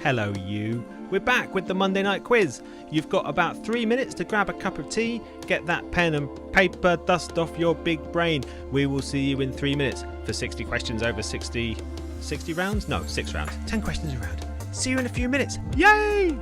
Hello you, we're back with the Monday night quiz. You've got about 3 minutes to grab a cup of tea, get that pen and paper, dust off your big brain. We will see you in 3 minutes for 60 questions over 60 rounds? No, 6 rounds. 10 questions a round. See you in a few minutes. Yay!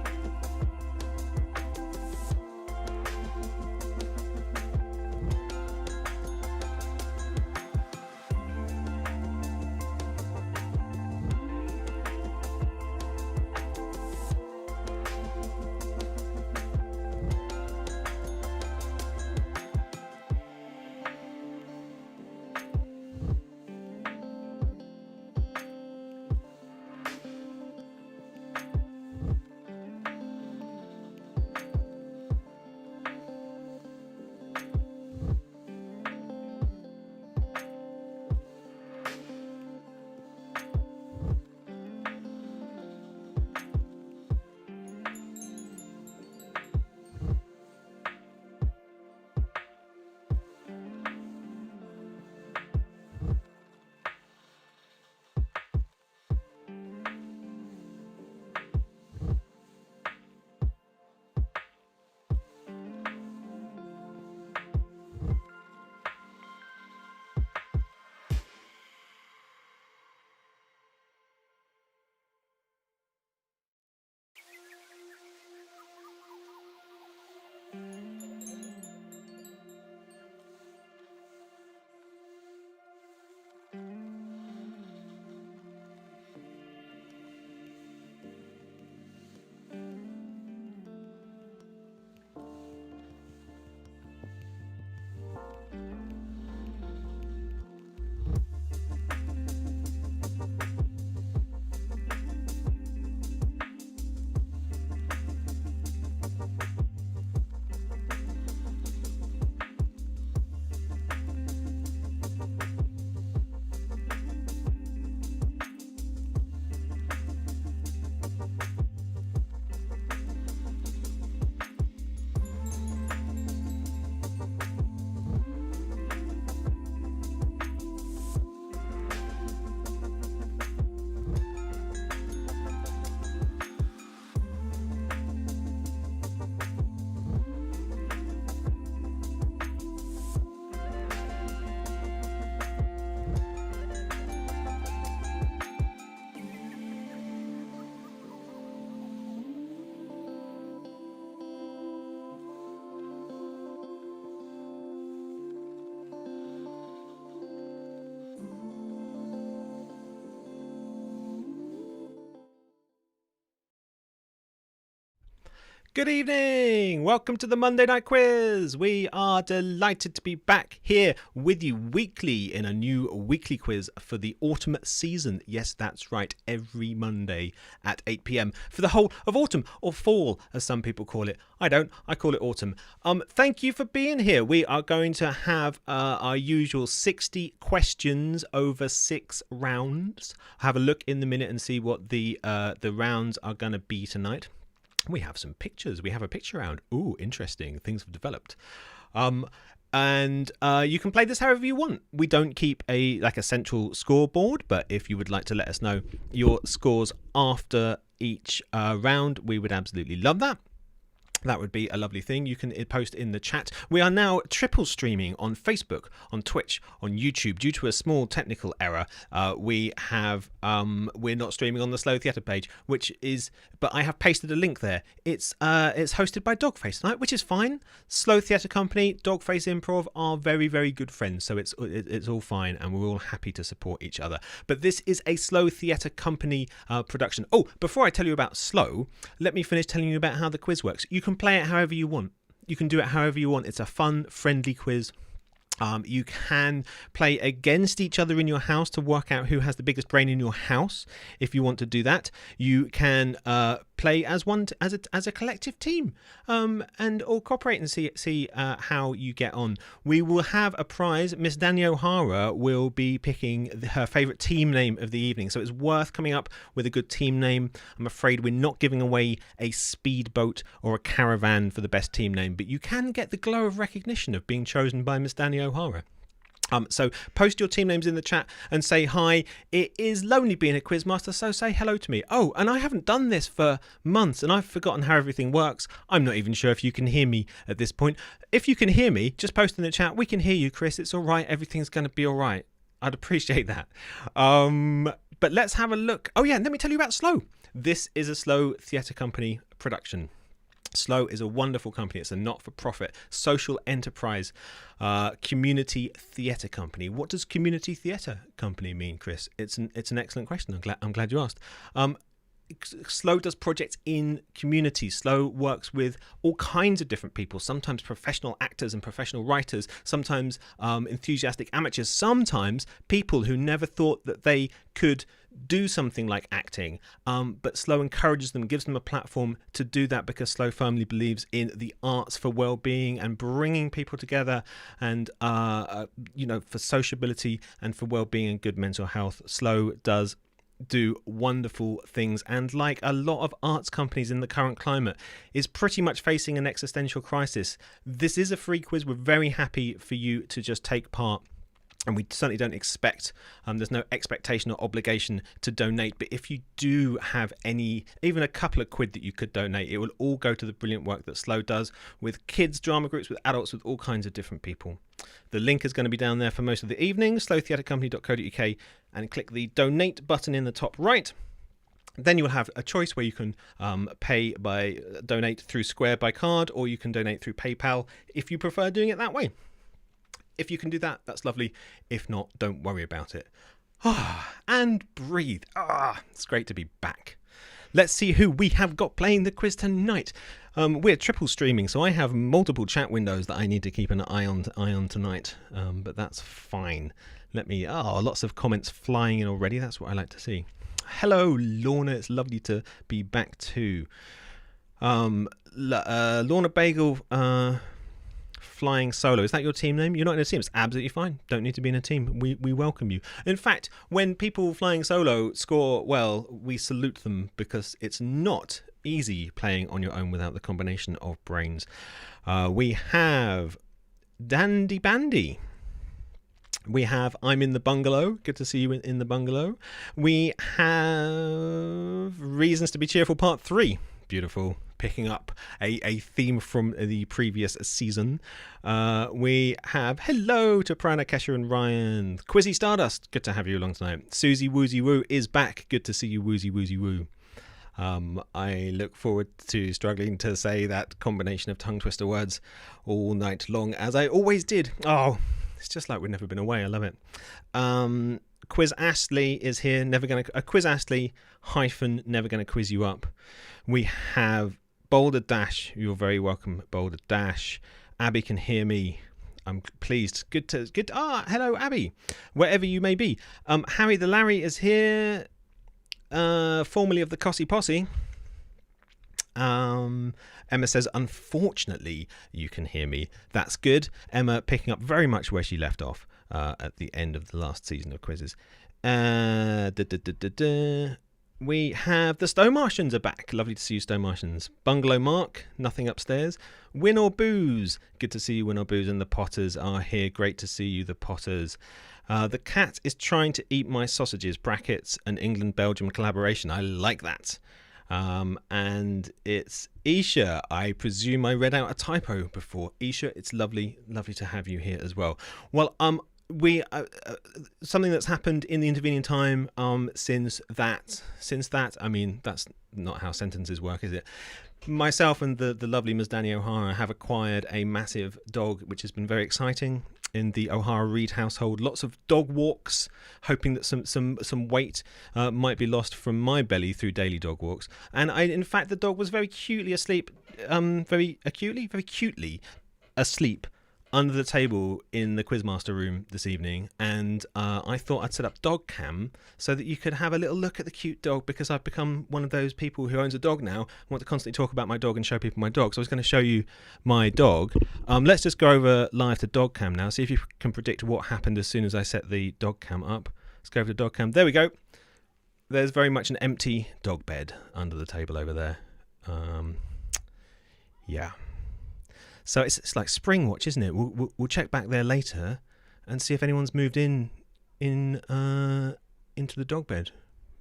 Good evening! Welcome to the Monday Night Quiz. We are delighted to be back here with you weekly in a new weekly quiz for the autumn season. Yes, that's right, every Monday at 8 p.m. for the whole of autumn, or fall as some people call it. I don't, I call it autumn. Thank you for being here. We are going to have our usual 60 questions over 6 rounds. I'll have a look in the minute and see what the rounds are going to be tonight. We have some pictures. We have a picture round. Ooh, interesting. Things have developed. And you can play this however you want. We don't keep a central scoreboard, but if you would like to let us know your scores after each round, we would absolutely love that. That would be a lovely thing. You can post in the chat. We are now triple streaming on Facebook, on Twitch, on YouTube. Due to a small technical error, we're not streaming on the Slow Theatre page, but I have pasted a link there. It's hosted by Dogface tonight, which is fine. Slow Theatre Company, Dogface Improv are very, very good friends, so it's all fine, and we're all happy to support each other. But this is a Slow Theatre Company production. Oh, before I tell you about Slow, let me finish telling you about how the quiz works. You can play it however you want. You can do it however you want. It's a fun, friendly quiz. You can play against each other in your house to work out who has the biggest brain in your house. If you want to do that, you can play as a collective team, or cooperate and see how you get on. We will have a prize. Miss Danny O'Hara will be picking her favourite team name of the evening, so it's worth coming up with a good team name. I'm afraid we're not giving away a speedboat or a caravan for the best team name, but you can get the glow of recognition of being chosen by Miss Danny O'Hara. So post your team names in the chat and say hi. It is lonely being a quizmaster, so say hello to me. Oh, and I haven't done this for months and I've forgotten how everything works. I'm not even sure if you can hear me at this point. If you can hear me, just post in the chat. We can hear you, Chris. It's all right. Everything's going to be all right. I'd appreciate that. But let's have a look. Oh yeah, let me tell you about Slow. This is a Slow Theatre Company production. Slow is a wonderful company. It's a not-for-profit social enterprise community theatre company. What does community theatre company mean, Chris? It's an excellent question. I'm glad you asked. Slow does projects in communities. Slow works with all kinds of different people, sometimes professional actors and professional writers, sometimes enthusiastic amateurs, sometimes people who never thought that they could do something like acting, but Slow encourages them, gives them a platform to do that, because Slow firmly believes in the arts for well-being and bringing people together, and for sociability and for well-being and good mental health. Slow does do wonderful things, and like a lot of arts companies in the current climate, is pretty much facing an existential crisis. This is a free quiz. We're very happy for you to just take part, and we certainly don't expect, there's no expectation or obligation to donate, but if you do have even a couple of quid that you could donate, it will all go to the brilliant work that Slow does with kids drama groups, with adults, with all kinds of different people. The link is going to be down there for most of the evening, slowtheatrecompany.co.uk, and click the donate button in the top right. Then you will have a choice where you can donate through Square by card, or you can donate through PayPal if you prefer doing it that way. If you can do that, that's lovely. If not, don't worry about it. And breathe. It's great to be back. Let's see who we have got playing the quiz tonight. We're triple streaming, so I have multiple chat windows that I need to keep an eye on tonight. But that's fine. Lots of comments flying in already. That's what I like to see. Hello, Lorna. It's lovely to be back too. Lorna Bagel. Flying Solo. Is that your team name? You're not in a team. It's absolutely fine. Don't need to be in a team. We welcome you. In fact, when people flying solo score well, we salute them, because it's not easy playing on your own without the combination of brains. We have Dandy Bandy. We have I'm in the Bungalow. Good to see you in the bungalow. We have Reasons to be Cheerful Part 3. Beautiful. Picking up a theme from the previous season. We have hello to Prana, Kesha and Ryan. Quizzy Stardust, good to have you along tonight. Susie Woozy Woo is back. Good to see you, Woozy Woozy Woo. I look forward to struggling to say that combination of tongue twister words all night long, as I always did. Oh, it's just like we've never been away. I love it. Quiz Astley is here. Quiz Astley - never gonna quiz you up. We have Boulder Dash, you're very welcome, Boulder Dash. Abby can hear me. I'm pleased. Good. Hello, Abby, wherever you may be. Harry the Larry is here, formerly of the Cossy Posse. Emma says, unfortunately, you can hear me. That's good. Emma picking up very much where she left off at the end of the last season of quizzes. We have the Stone Martians are back. Lovely to see you, Stone Martians. Bungalow Mark, nothing upstairs. Win or Booze. Good to see you, Win or Booze. And the Potters are here. Great to see you, the Potters. The cat is trying to eat my sausages. Brackets, an England-Belgium collaboration. I like that. And it's Isha. I presume I read out a typo before. Isha, it's lovely to have you here as well. Well, we something that's happened in the intervening time since that I mean, that's not how sentences work, is it? Myself and the lovely Ms. Danny O'Hara have acquired a massive dog, which has been very exciting in the O'Hara Reed household. Lots of dog walks, hoping that some weight might be lost from my belly through daily dog walks. And in fact, the dog was very cutely asleep, very cutely asleep under the table in the Quizmaster room this evening, and I thought I'd set up dog cam so that you could have a little look at the cute dog, because I've become one of those people who owns a dog now, want to constantly talk about my dog and show people my dog. So I was going to show you my dog. Let's just go over live to dog cam now, see if you can predict what happened as soon as I set the dog cam up. Let's go over to dog cam. There we go. There's very much an empty dog bed under the table over there. Yeah. So it's like spring watch, isn't it? We'll check back there later and see if anyone's moved into the dog bed.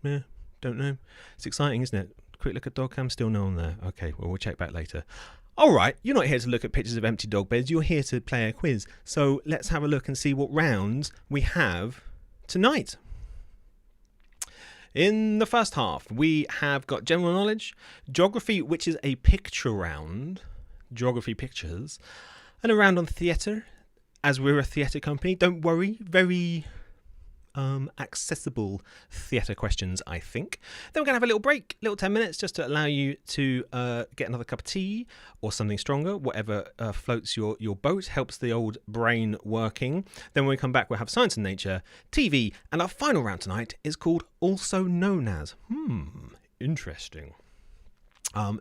Yeah, don't know. It's exciting, isn't it? Quick look at dog cam, still no one there. Okay, well, we'll check back later. All right, you're not here to look at pictures of empty dog beds. You're here to play a quiz. So let's have a look and see what rounds we have tonight. In the first half, we have got general knowledge, geography, which is a picture round. Geography pictures, and a round on theatre, as we're a theatre company. Don't worry, very accessible theatre questions, I think. Then we're going to have a little break, little 10 minutes, just to allow you to get another cup of tea or something stronger, whatever floats your boat, helps the old brain working. Then when we come back, we'll have science and nature, TV, and our final round tonight is called Also Known As. Interesting.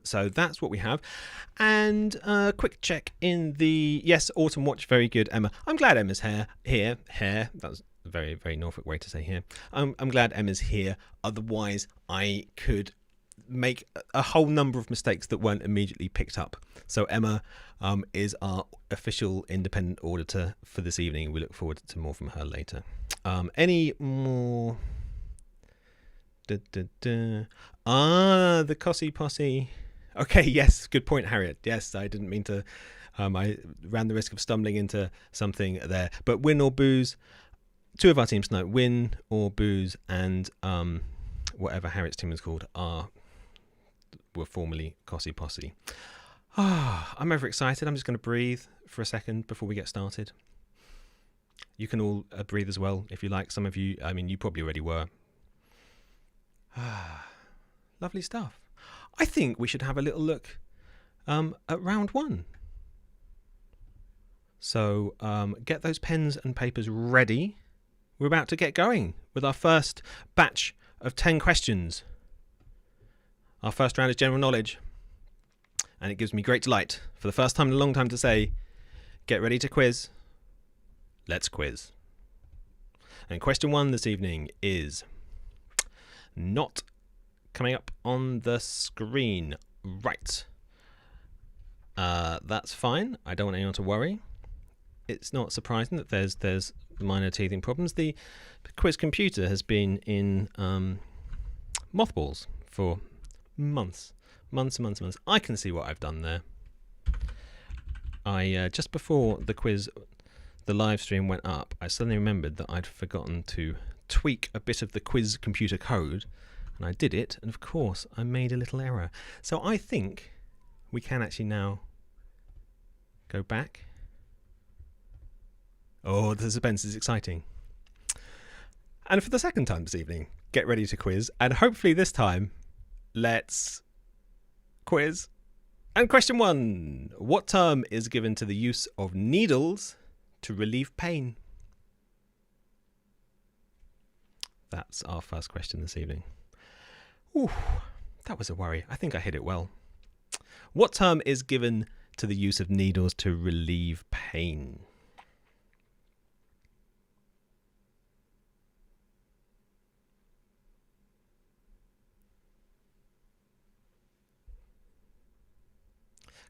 So that's what we have. And quick check in the... Yes, Autumn Watch, very good, Emma. I'm glad Emma's here. That was a very, very Norfolk way to say here. I'm glad Emma's here. Otherwise, I could make a whole number of mistakes that weren't immediately picked up. So Emma is our official independent auditor for this evening. We look forward to more from her later. Any more... the Cossy Posse. Okay, yes, good point, Harriet. Yes, I didn't mean to. I ran the risk of stumbling into something there. But Win or Booze, two of our teams tonight, Win or Booze, and whatever Harriet's team is called, were formerly Cossy Posse. I'm overexcited. I'm just going to breathe for a second before we get started. You can all breathe as well if you like. Some of you, I mean, you probably already were. Lovely stuff. I think we should have a little look at round one. So get those pens and papers ready. We're about to get going with our first batch of 10 questions. Our first round is general knowledge. And it gives me great delight, for the first time in a long time, to say, get ready to quiz. Let's quiz. And question one this evening is... not coming up on the screen. Right. That's fine. I don't want anyone to worry. It's not surprising that there's minor teething problems. The quiz computer has been in mothballs for months. I can see what I've done there. I just before the quiz, the live stream went up, I suddenly remembered that I'd forgotten to tweak a bit of the quiz computer code, and I did it, and of course I made a little error. So I think we can actually now go back. Oh, the suspense is exciting. And for the second time this evening, get ready to quiz, and hopefully this time let's quiz. And question 1. What term is given to the use of needles to relieve pain? That's our first question this evening. Ooh, that was a worry. I think I hit it well. What term is given to the use of needles to relieve pain?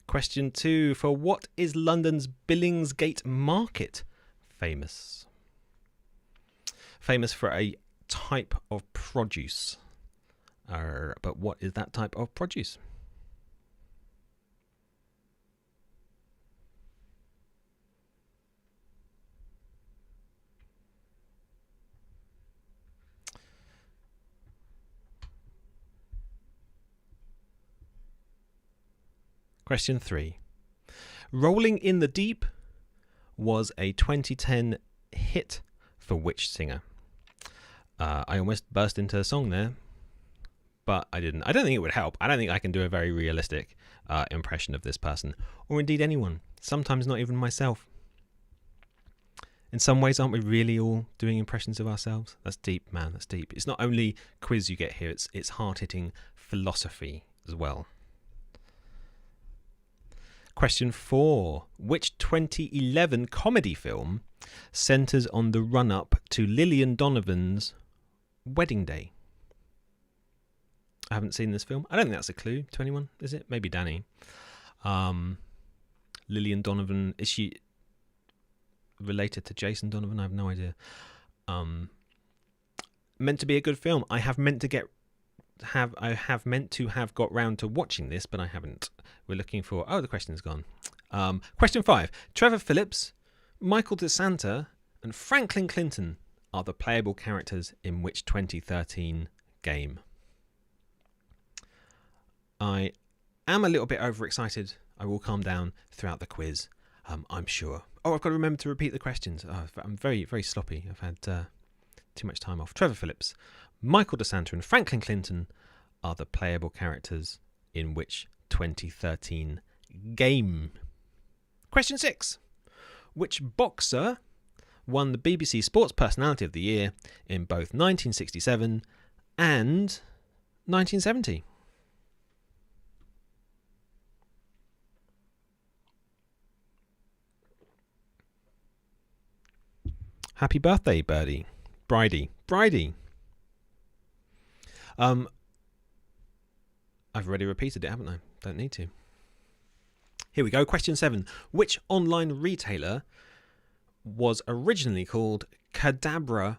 Question 2. For what is London's Billingsgate Market famous? Famous for a type of produce. But what is that type of produce? Question 3. Rolling in the Deep was a 2010 hit for which singer? I almost burst into a song there, but I didn't. I don't think it would help. I don't think I can do a very realistic impression of this person, or indeed anyone. Sometimes not even myself. In some ways, aren't we really all doing impressions of ourselves? That's deep, man. That's deep. It's not only quiz you get here, it's hard-hitting philosophy as well. Question 4. Which 2011 comedy film centres on the run-up to Lillian Donovan's wedding day? I haven't seen this film. I don't think that's a clue to anyone, is it? Maybe Danny. Lillian Donovan, is she related to Jason Donovan? I have no idea. Meant to be a good film. I have meant to have got round to watching this, but I haven't. We're looking for... Oh, the question's gone. Question 5. Trevor Phillips, Michael DeSanta, and Franklin Clinton are the playable characters in which 2013 game? I am a little bit overexcited. I will calm down throughout the quiz, I'm sure. Oh, I've got to remember to repeat the questions. Oh, I'm very, very sloppy. I've had too much time off. Trevor Phillips, Michael DeSanta, and Franklin Clinton are the playable characters in which 2013 game? Question 6. Which boxer won the BBC Sports Personality of the Year in both 1967 and 1970? Happy birthday, Birdie. Bridie. I've already repeated it, haven't I? Don't need to. Here we go. Question 7. Which online retailer was originally called Cadabra.com?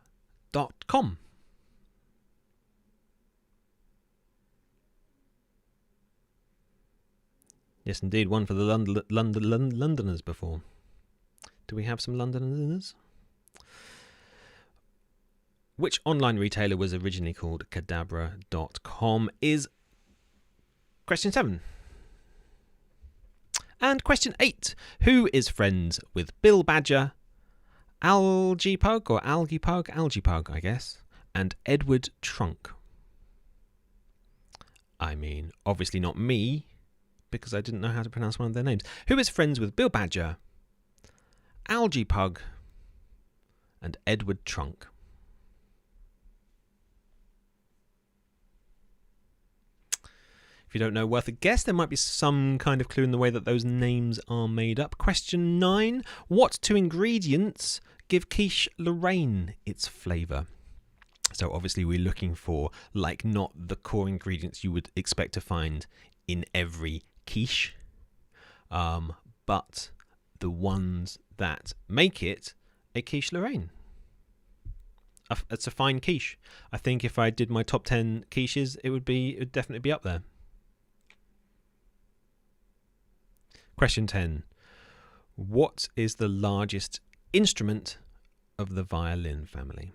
Yes, indeed. One for the Londoners before. Do we have some Londoners? Which online retailer was originally called Cadabra.com is question 7. And question 8. Who is friends with Bill Badger, Algie Pug, I guess, and Edward Trunk? I mean, obviously not me, because I didn't know how to pronounce one of their names. Who is friends with Bill Badger, Algie Pug, and Edward Trunk? If you don't know, worth a guess. There might be some kind of clue in the way that those names are made up. Question 9. What 2 ingredients give quiche Lorraine its flavour? So obviously we're looking for, like, not the core ingredients you would expect to find in every quiche, but the ones that make it a quiche Lorraine. It's a fine quiche. I think if I did my top 10 quiches, it would definitely be up there. Question 10. What is the largest instrument of the violin family?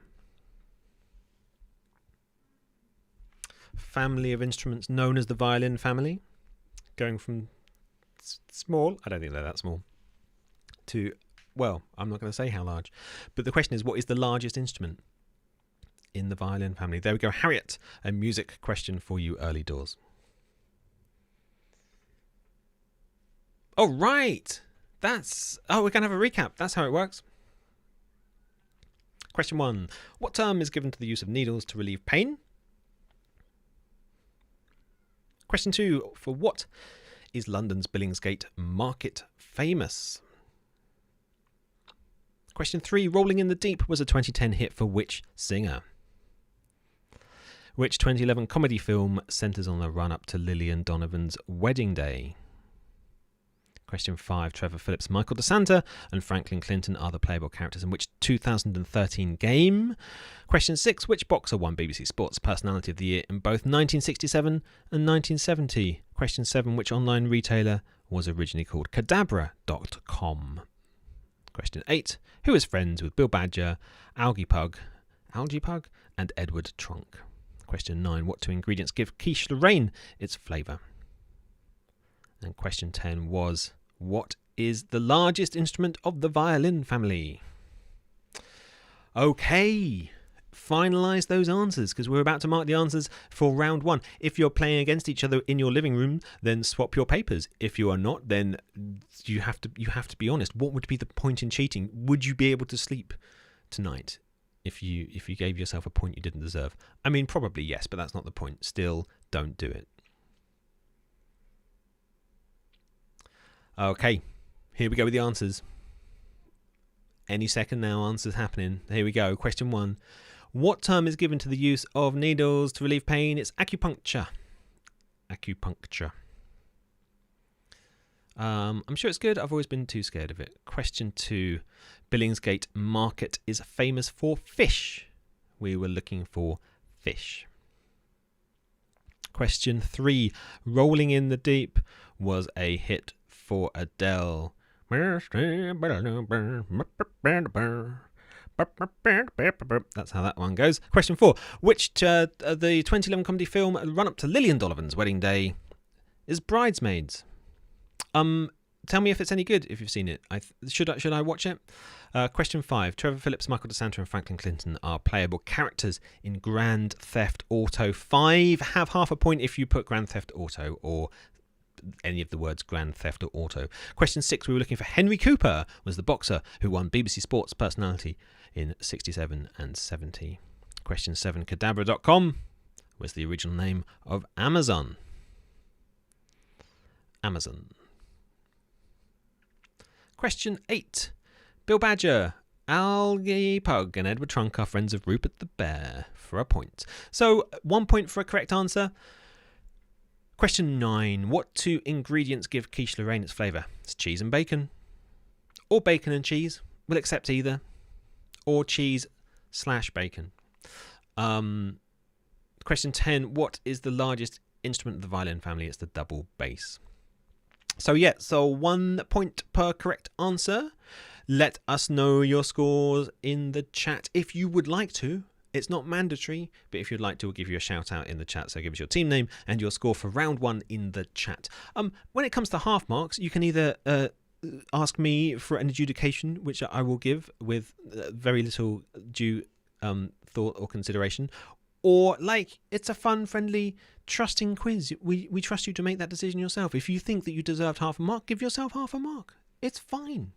Family of instruments known as the violin family. Going from small, I don't think they're that small, to, well, I'm not going to say how large. But the question is, what is the largest instrument in the violin family? There we go. Harriet, a music question for you early doors. Oh, right. We're going to have a recap. That's how it works. Question 1. What term is given to the use of needles to relieve pain? Question 2. For what is London's Billingsgate Market famous? Question 3. Rolling in the Deep was a 2010 hit for which singer? Which 2011 comedy film centres on the run-up to Lillian Donovan's wedding day? Question 5. Trevor Phillips, Michael DeSanta and Franklin Clinton are the playable characters in which 2013 game? Question 6. Which boxer won BBC Sports Personality of the Year in both 1967 and 1970? Question 7. Which online retailer was originally called Cadabra.com? Question 8. Who is friends with Bill Badger, Algie Pug, and Edward Trunk? Question 9. What 2 ingredients give quiche Lorraine its flavour? And question 10 was, what is the largest instrument of the violin family? Okay, finalise those answers because we're about to mark the answers for round 1. If you're playing against each other in your living room, then swap your papers. If you are not, then you have to be honest. What would be the point in cheating? Would you be able to sleep tonight if you gave yourself a point you didn't deserve? I mean, probably yes, but that's not the point. Still, don't do it. Okay, here we go with the answers. Any second now, answers happening. Here we go. Question 1. What term is given to the use of needles to relieve pain? It's acupuncture. Acupuncture. I'm sure it's good. I've always been too scared of it. Question 2. Billingsgate Market is famous for fish. We were looking for fish. Question 3. Rolling in the Deep was a hit for Adele. That's how that one goes. Question 4. Which the 2011 comedy film run up to Lillian Donovan's wedding day is Bridesmaids? Tell me if it's any good if you've seen it. Should I watch it? Question 5. Trevor Phillips, Michael DeSanta and Franklin Clinton are playable characters in Grand Theft Auto 5. Have half a point if you put Grand Theft Auto or any of the words Grand Theft Auto. Question 6. We were looking for Henry Cooper, was the boxer who won BBC Sports Personality in 67 and 70. Question 7. Cadabra.com was the original name of Amazon. Amazon. Question 8. Bill Badger, Algie Pug and Edward Trunk are friends of Rupert the Bear for a point. So 1 point for a correct answer. Question 9. What 2 ingredients give quiche Lorraine its flavour? It's cheese and bacon. Or bacon and cheese. We'll accept either. Or cheese/bacon. Question 10. What is the largest instrument of the violin family? It's the double bass. So 1 point per correct answer. Let us know your scores in the chat if you would like to. It's not mandatory, but if you'd like to, we'll give you a shout out in the chat. So give us your team name and your score for round 1 in the chat. When it comes to half marks, you can either ask me for an adjudication, which I will give with very little due thought or consideration, or it's a fun, friendly, trusting quiz. We trust you to make that decision yourself. If you think that you deserved half a mark, give yourself half a mark. It's fine.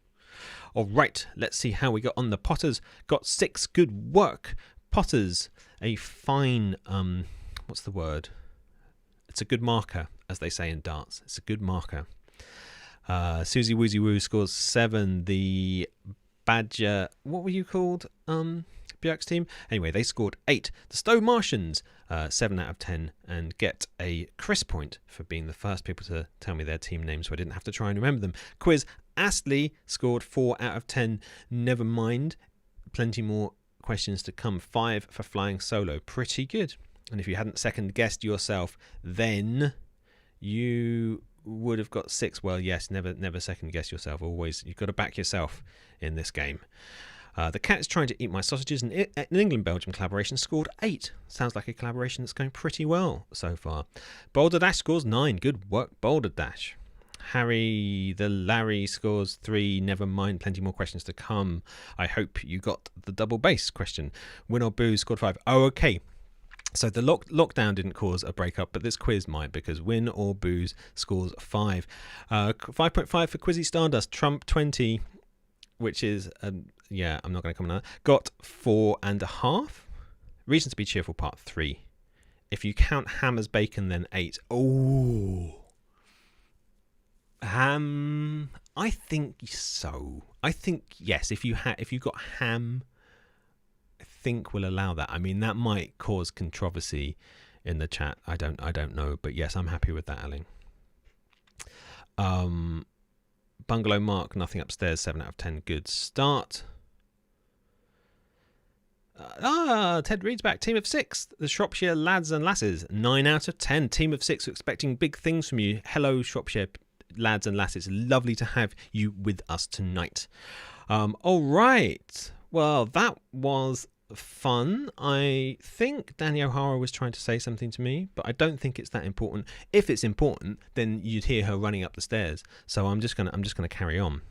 All right, let's see how we got on. The Potters got 6. Good work. Potters, a fine, what's the word? It's a good marker, as they say in darts. It's a good marker. Susie Woozy Woo scores 7. The Badger, what were you called? Björk's team? Anyway, they scored 8. The Stowe Martians, 7 out of 10, and get a Chris point for being the first people to tell me their team names so I didn't have to try and remember them. Quiz Astley scored 4 out of 10. Never mind. Plenty more questions to come. 5 for Flying Solo. Pretty good. And if you hadn't second guessed yourself, then you would have got 6. Well, yes, never second guess yourself. Always, you've got to back yourself in this game. The Cat's Trying to Eat My Sausages, an England-Belgium collaboration, scored 8. Sounds like a collaboration that's going pretty well so far. Boulder Dash scores 9. Good work, Boulder Dash. Harry the Larry scores 3. Never mind, plenty more questions to come. I hope you got the double bass question. Win or Boo scored 5. Oh, okay. So the lockdown didn't cause a breakup, but this quiz might, because win or booze scores 5. 5.5 for Quizzy Stardust. Trump 20, which is, yeah, I'm not going to comment on that, got 4.5. Reason to be cheerful, part 3. If you count Hammer's Bacon, then 8. Oh. Ham, I think so. I think, yes, if you got ham, I think we'll allow that. I mean, that might cause controversy in the chat. I don't know, but yes, I'm happy with that, Aling. Bungalow Mark, nothing upstairs, 7 out of 10. Good start. Ted Reed's back. Team of 6. The Shropshire lads and lasses, 9 out of 10. Team of 6 are expecting big things from you. Hello, Shropshire lads and lasses. Lovely to have you with us tonight. All right. Well, that was fun. I think Danny O'Hara was trying to say something to me, but I don't think it's that important. If it's important, then you'd hear her running up the stairs. So I'm just gonna carry on,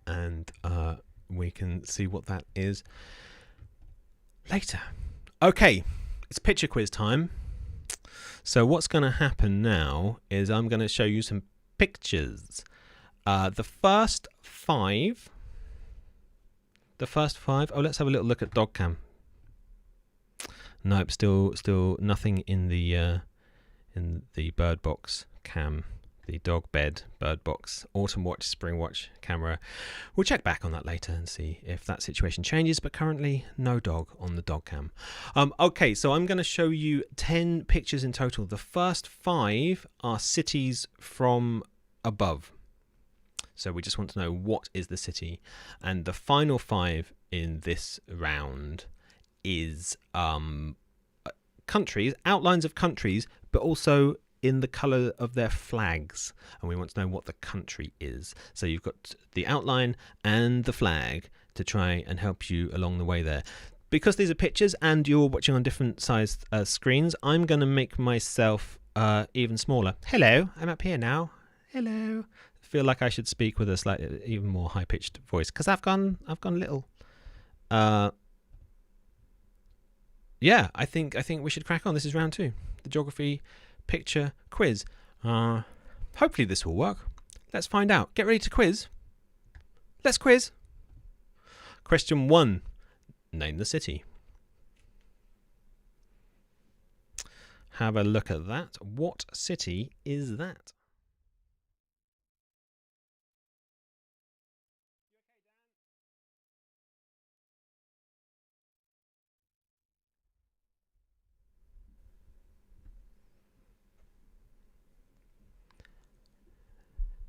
and we can see what that is later. Okay, it's picture quiz time. So what's going to happen now is I'm going to show you some pictures. The first five. Oh, let's have a little look at dog cam. Nope, still nothing in the bird box cam, the dog bed, bird box, autumn watch, spring watch camera. We'll check back on that later and see if that situation changes, but currently no dog on the dog cam. Okay, so I'm going to show you 10 pictures in total. The first 5 are cities from above. So we just want to know what is the city. And the final 5 in this round is countries, outlines of countries, but also in the colour of their flags. And we want to know what the country is. So you've got the outline and the flag to try and help you along the way there. Because these are pictures and you're watching on different sized screens, I'm going to make myself even smaller. Hello, I'm up here now. Hello. I feel like I should speak with a slightly even more high-pitched voice because I've gone little. Yeah, I think we should crack on. This is round 2, the geography picture quiz. Hopefully this will work. Let's find out. Get ready to quiz. Let's quiz. Question 1. Name the city. Have a look at that. What city is that?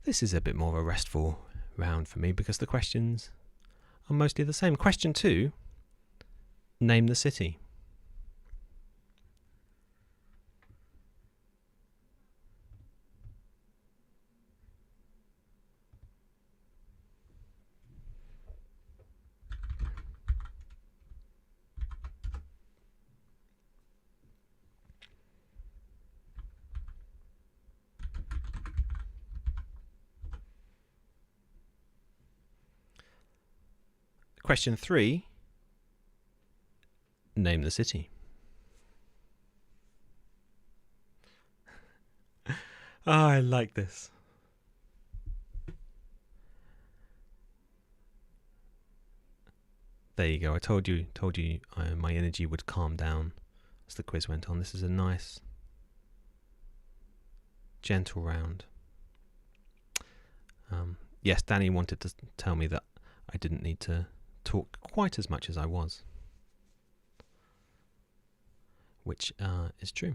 This is a bit more of a restful round for me because the questions are mostly the same. Question 2. Name the city. Question 3. Name the city. Oh, I like this. There you go. I told you my energy would calm down as the quiz went on. This is a nice, gentle round. Yes, Danny wanted to tell me that I didn't need to talk quite as much as I was, which is true.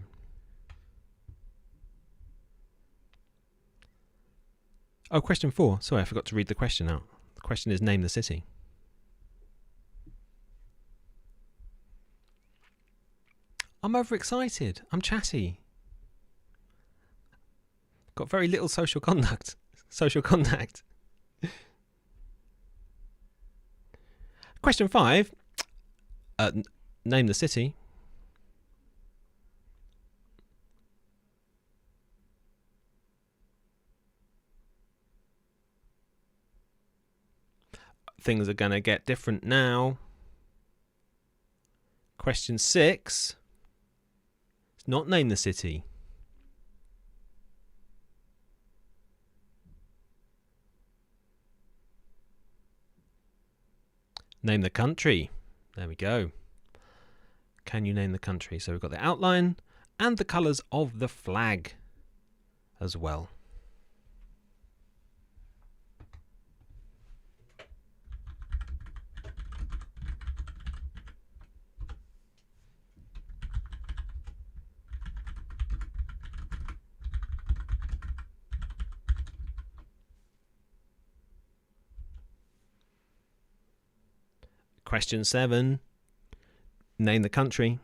Oh, question 4. Sorry, I forgot to read the question out. The question is name the city. I'm overexcited. I'm chatty. Got very little social contact. Question 5. Name the city. Things are going to get different now. Question 6. not name the city. Name the country. There we go. Can you name the country? So we've got the outline and the colours of the flag as well. Question 7. Name the country.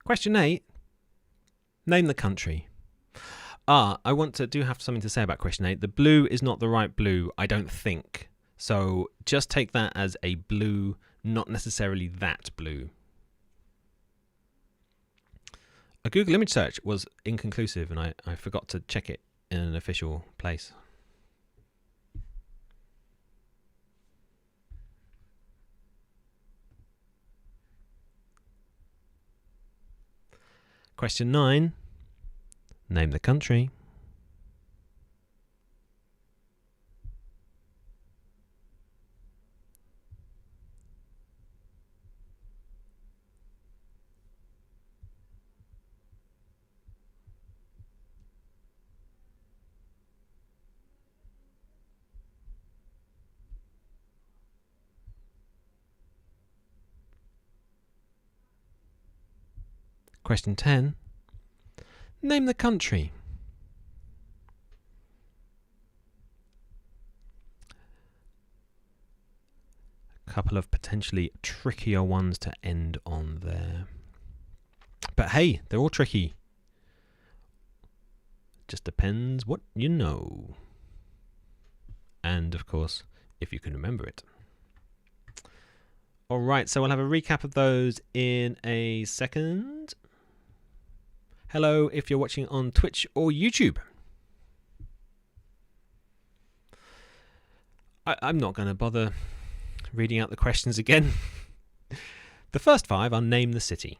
Question 8. Name the country. I do have something to say about question 8. The blue is not the right blue, I don't think. So just take that as a blue, not necessarily that blue. A Google image search was inconclusive and I forgot to check it in an official place. Question 9. Name the country. Question 10. Name the country. A couple of potentially trickier ones to end on there. But hey, they're all tricky. Just depends what you know. And of course, if you can remember it. All right, so we'll have a recap of those in a second. Hello if you're watching on Twitch or YouTube. I'm not going to bother reading out the questions again. The first 5 are name the city.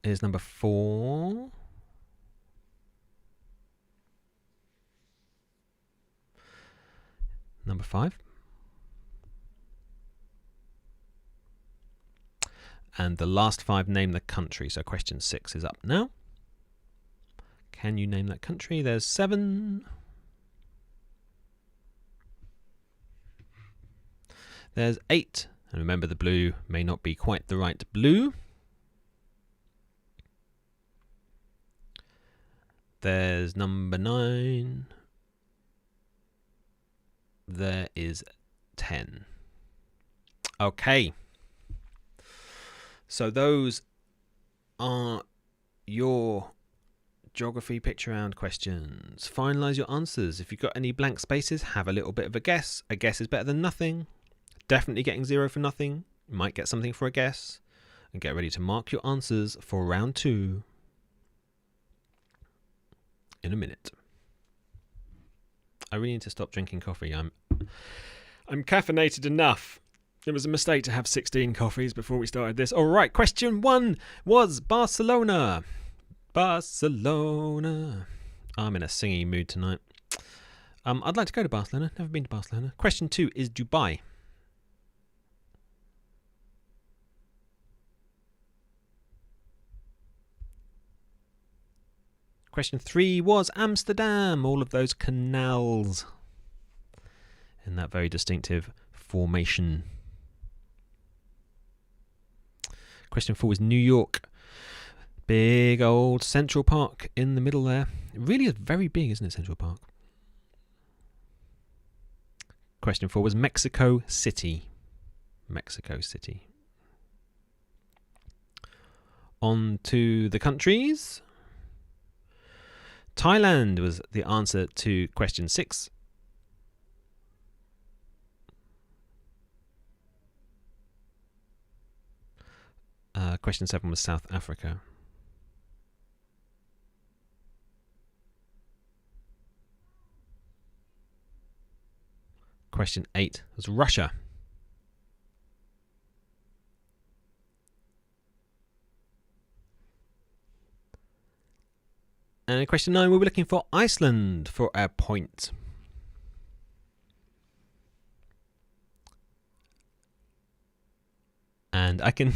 Here's number 4. Number 5. And the last 5 name the country. So question 6 is up now. Can you name that country? There's 7. There's 8. And remember, the blue may not be quite the right blue. There's number 9. There is 10. Okay. So those are your geography picture round questions. Finalise your answers. If you've got any blank spaces, have a little bit of a guess. A guess is better than nothing. Definitely getting 0 for nothing. You might get something for a guess. And get ready to mark your answers for round 2 in a minute. I really need to stop drinking coffee. I'm caffeinated enough. It was a mistake to have 16 coffees before we started this. All right, question 1 was Barcelona. Barcelona. I'm in a singing mood tonight. I'd like to go to Barcelona. Never been to Barcelona. Question 2 is Dubai. Question 3 was Amsterdam. All of those canals in that very distinctive formation. Question 4 was New York. Big old Central Park in the middle there. It really is very big, isn't it, Central Park? Question 4 was Mexico City. Mexico City. On to the countries. Thailand was the answer to question 6. Question 7 was South Africa. Question 8 was Russia. And in question 9, we were looking for Iceland for a point. And I can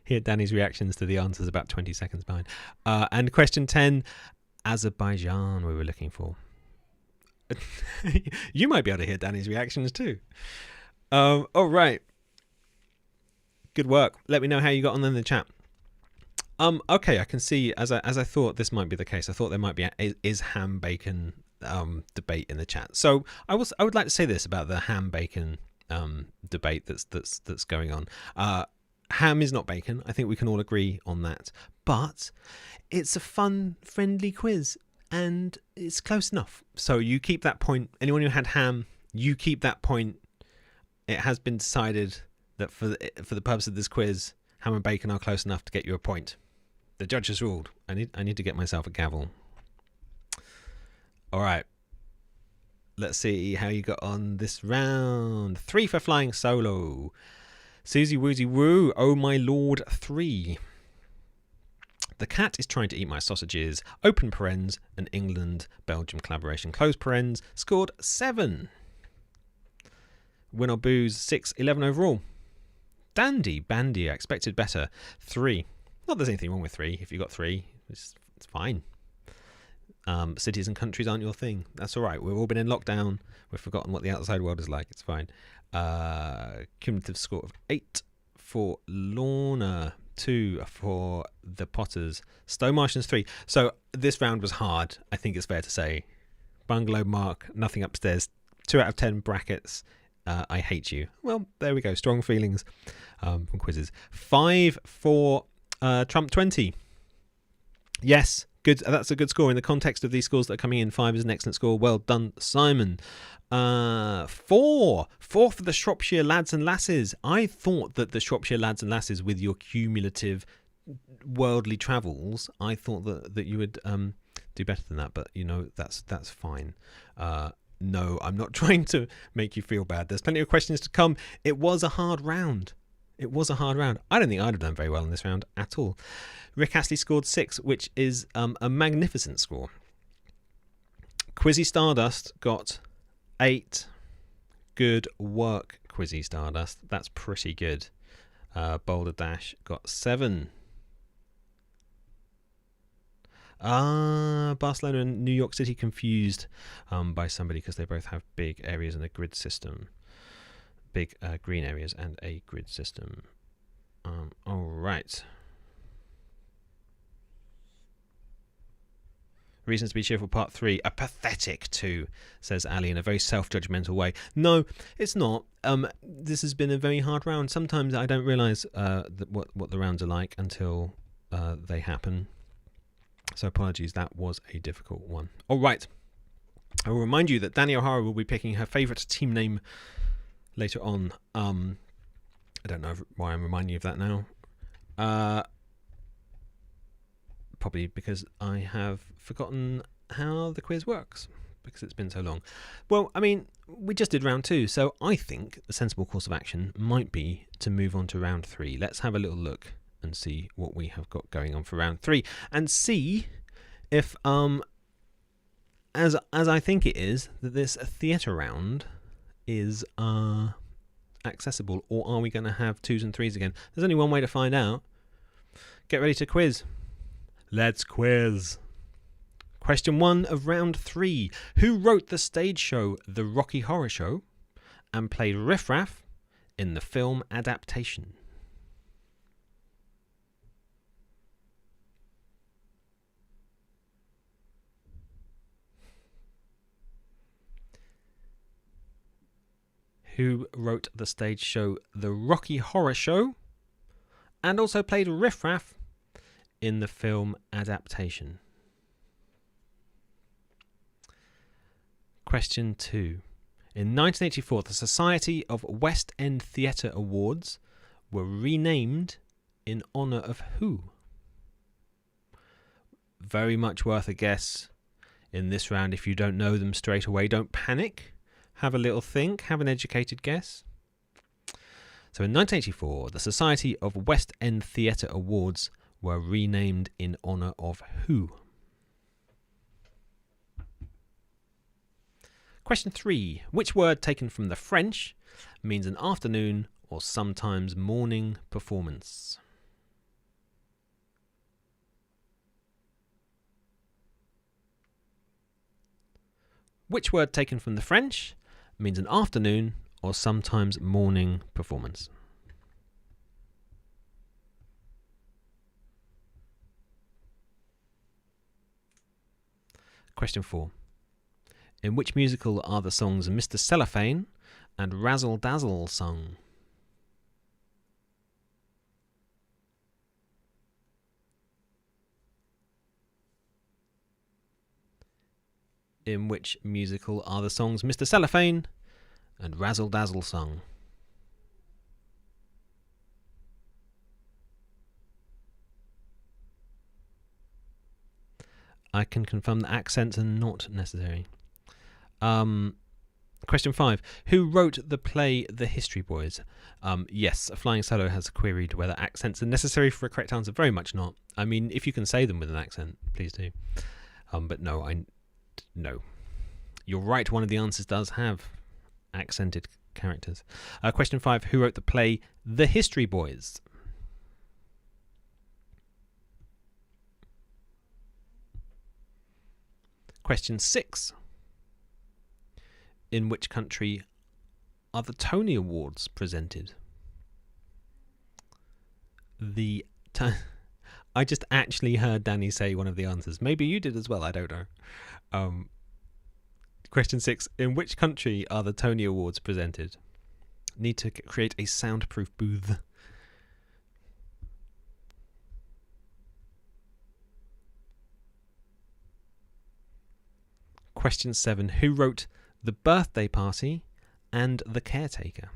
hear Danny's reactions to the answers about 20 seconds behind. And question 10, Azerbaijan we were looking for. You might be able to hear Danny's reactions too. All right. Good work. Let me know how you got on in the chat. Okay, I can see, as I thought this might be the case, I thought there might be is ham bacon debate in the chat. So I would like to say this about the ham bacon debate that's going on. Ham is not bacon. I think we can all agree on that. But it's a fun, friendly quiz, and it's close enough. So you keep that point. Anyone who had ham, you keep that point. It has been decided that for the purpose of this quiz, ham and bacon are close enough to get you a point. The judge has ruled. I need to get myself a gavel. All right. Let's see how you got on this round. 3 for flying solo. Susie Woozy Woo, oh my lord, 3. The cat is trying to eat my sausages. Open parens, an England-Belgium collaboration. Close parens, scored 7. Win or booze, 6, 11 overall. Dandy, Bandy, I expected better. 3. Not there's anything wrong with 3. If you got 3, it's fine. Cities and countries aren't your thing. That's all right. We've all been in lockdown. We've forgotten what the outside world is like. It's fine. Cumulative score of 8 for Lorna, 2 for the Potters. Stowe Martians 3. So this round was hard, I think it's fair to say. Bungalow Mark, nothing upstairs. 2 out of 10 brackets. I hate you. Well, there we go. Strong feelings from quizzes. 5 for Trump 20. Yes, good. That's a good score in the context of these scores that are coming in. 5 is an excellent score. Well done, Simon. 4 for the Shropshire Lads and Lasses. I thought that the Shropshire Lads and Lasses, with your cumulative worldly travels, I thought that you would do better than that. But you know, that's fine. No, I'm not trying to make you feel bad. There's plenty of questions to come. It was a hard round. I don't think I'd have done very well in this round at all. Rick Astley scored 6, which is a magnificent score. Quizzy Stardust got 8. Good work, Quizzy Stardust. That's pretty good. Boulder Dash got 7. Barcelona and New York City confused by somebody because they both have big areas in a grid system. Big green areas and a grid system. All right. Reasons to be cheerful part 3. A pathetic 2, says Ali in a very self-judgmental way. No, it's not. This has been a very hard round. Sometimes I don't realise what the rounds are like until they happen. So apologies, that was a difficult one. All right. I will remind you that Danny O'Hara will be picking her favourite team name later on. I don't know why I'm reminding you of that now. Probably because I have forgotten how the quiz works, because it's been so long. Well, I mean, we just did round 2, so I think the sensible course of action might be to move on to round 3. Let's have a little look and see what we have got going on for round 3, and see if, as I think it is, that this theatre round is accessible, or are we going to have 2s and 3s again? There's only one way to find out. Get ready to quiz. Let's quiz. Question 1 of round 3. Who wrote the stage show The Rocky Horror Show and played Riff Raff in the film adaptation? Who wrote the stage show The Rocky Horror Show and also played Riff Raff in the film adaptation? Question 2. In 1984, the Society of West End Theatre Awards were renamed in honour of who? Very much worth a guess in this round. If you don't know them straight away, don't panic. Have a little think. Have an educated guess. So in 1984, the Society of West End Theatre Awards were renamed in honour of who? Question 3. Which word taken from the French means an afternoon or sometimes morning performance? Which word taken from the French means an afternoon or sometimes morning performance? Question 4. In which musical are the songs Mr. Cellophane and Razzle Dazzle sung? In which musical are the songs Mr. Cellophane and Razzle Dazzle sung? I can confirm that accents are not necessary. Question 5. Who wrote the play The History Boys? Yes, Flying Solo has queried whether accents are necessary for a correct answer. Very much not. I mean, if you can say them with an accent, please do. But no, no. You're right, one of the answers does have accented characters. Question 5. Who wrote the play The History Boys? Question 6. In which country are the Tony Awards presented? I just actually heard Danny say one of the answers. Maybe you did as well, I don't know. Question 6. In which country are the Tony Awards presented? Need to create a soundproof booth. Question 7. Who wrote The Birthday Party and The Caretaker?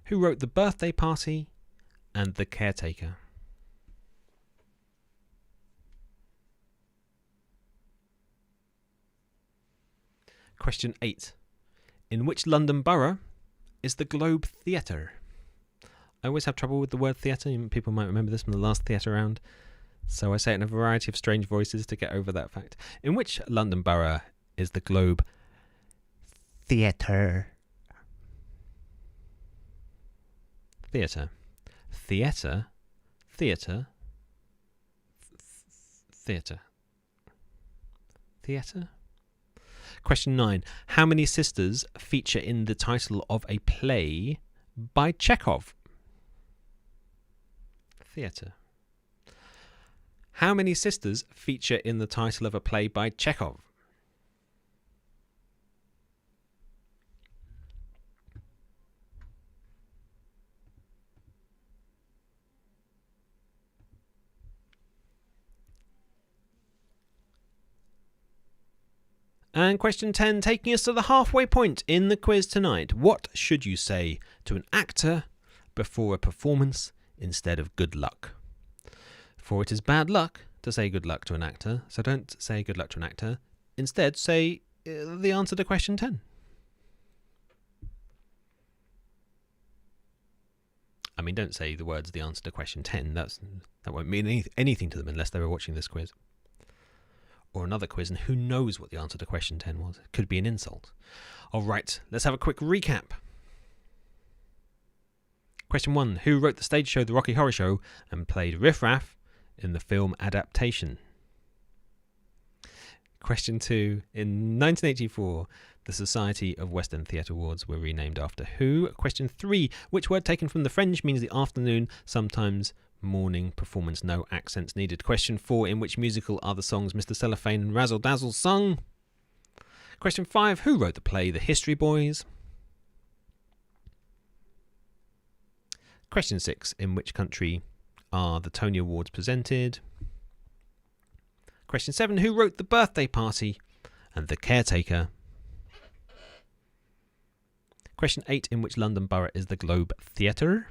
Who wrote The Birthday Party and The Caretaker? Question 8. In which London borough is the Globe Theatre? I always have trouble with the word theatre. People might remember this from the last theatre round, so I say it in a variety of strange voices to get over that fact. In which London borough is the Globe Theatre? Theatre. Theatre. Theatre. Theatre. Theatre. Question 9. How many sisters feature in the title of a play by Chekhov? Theatre. How many sisters feature in the title of a play by Chekhov? And question 10, taking us to the halfway point in the quiz tonight. What should you say to an actor before a performance instead of good luck? For it is bad luck to say good luck to an actor, so don't say good luck to an actor. Instead, say the answer to question 10. I mean, don't say the words the answer to question 10. That won't mean anything to them unless they were watching this quiz. Or another quiz, and who knows what the answer to question 10 was. It could be an insult. All right, let's have a quick recap. Question 1. Who wrote the stage show The Rocky Horror Show and played Riff Raff in the film adaptation? Question 2. In 1984, the Society of West End Theatre Awards were renamed after who? Question 3. Which word taken from the French means the afternoon, sometimes Morning performance, no accents needed. Question 4, in which musical are the songs Mr. Cellophane and Razzle Dazzle sung? Question 5, who wrote the play The History Boys? Question 6, in which country are the Tony Awards presented? Question 7, who wrote The Birthday Party and The Caretaker? Question 8, in which London borough is the Globe Theatre?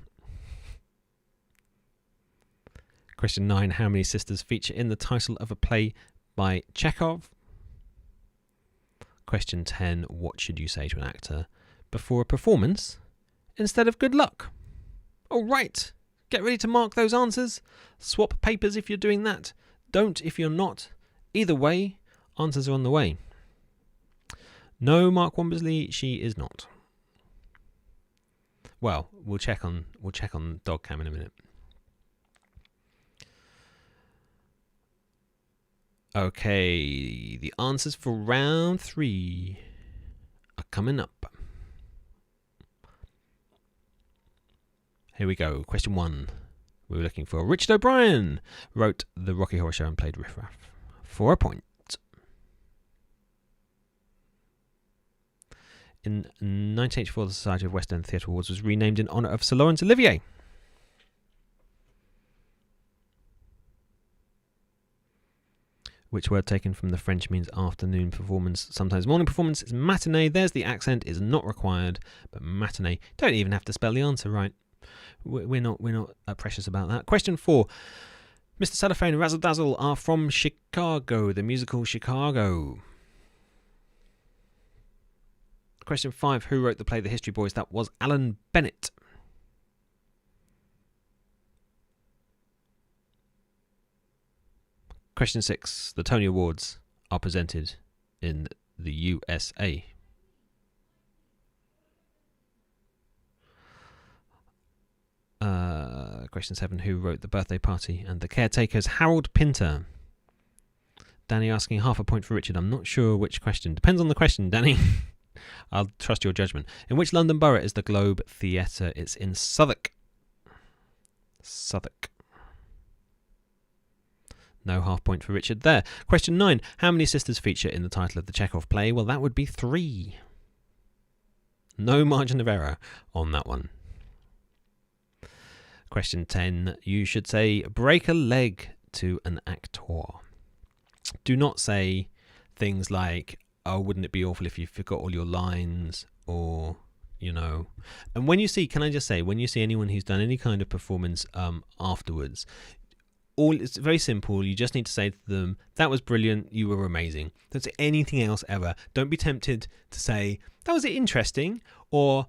Question 9, how many sisters feature in the title of a play by Chekhov? Question 10, what should you say to an actor before a performance instead of good luck? All right, get ready to mark those answers. Swap papers if you're doing that. Don't if you're not. Either way, answers are on the way. No, Mark Wombersley, she is not. Well, we'll check on dog cam in a minute. Okay, the answers for round 3 are coming up. Here we go. Question 1. We were looking for Richard O'Brien. Wrote The Rocky Horror Show and played Riff Raff. For a point. In 1984, the Society of West End Theatre Awards was renamed in honour of Sir Laurence Olivier. Which word taken from the French means afternoon performance, sometimes morning performance, is matinee. There's the accent, is not required, but matinee. Don't even have to spell the answer right. We're not precious about that. Question 4. Mr. Cellophane and Razzle Dazzle are from Chicago, the musical Chicago. Question 5. Who wrote the play The History Boys? That was Alan Bennett. Question 6. The Tony Awards are presented in the USA. Question 7. Who wrote The Birthday Party and The Caretakers? Harold Pinter. Danny asking half a point for Richard. I'm not sure which question. Depends on the question, Danny. I'll trust your judgment. In which London borough is the Globe Theatre? It's in Southwark. Southwark. No half point for Richard there. Question 9. How many sisters feature in the title of the Chekhov play? Well, that would be 3. No margin of error on that one. Question 10. You should say break a leg to an actor. Do not say things like, oh, wouldn't it be awful if you forgot all your lines, or, you know. And when you see, can I just say, when you see anyone who's done any kind of performance afterwards, it's very simple. You just need to say to them, that was brilliant, you were amazing. Don't say anything else ever. Don't be tempted to say, that was interesting, or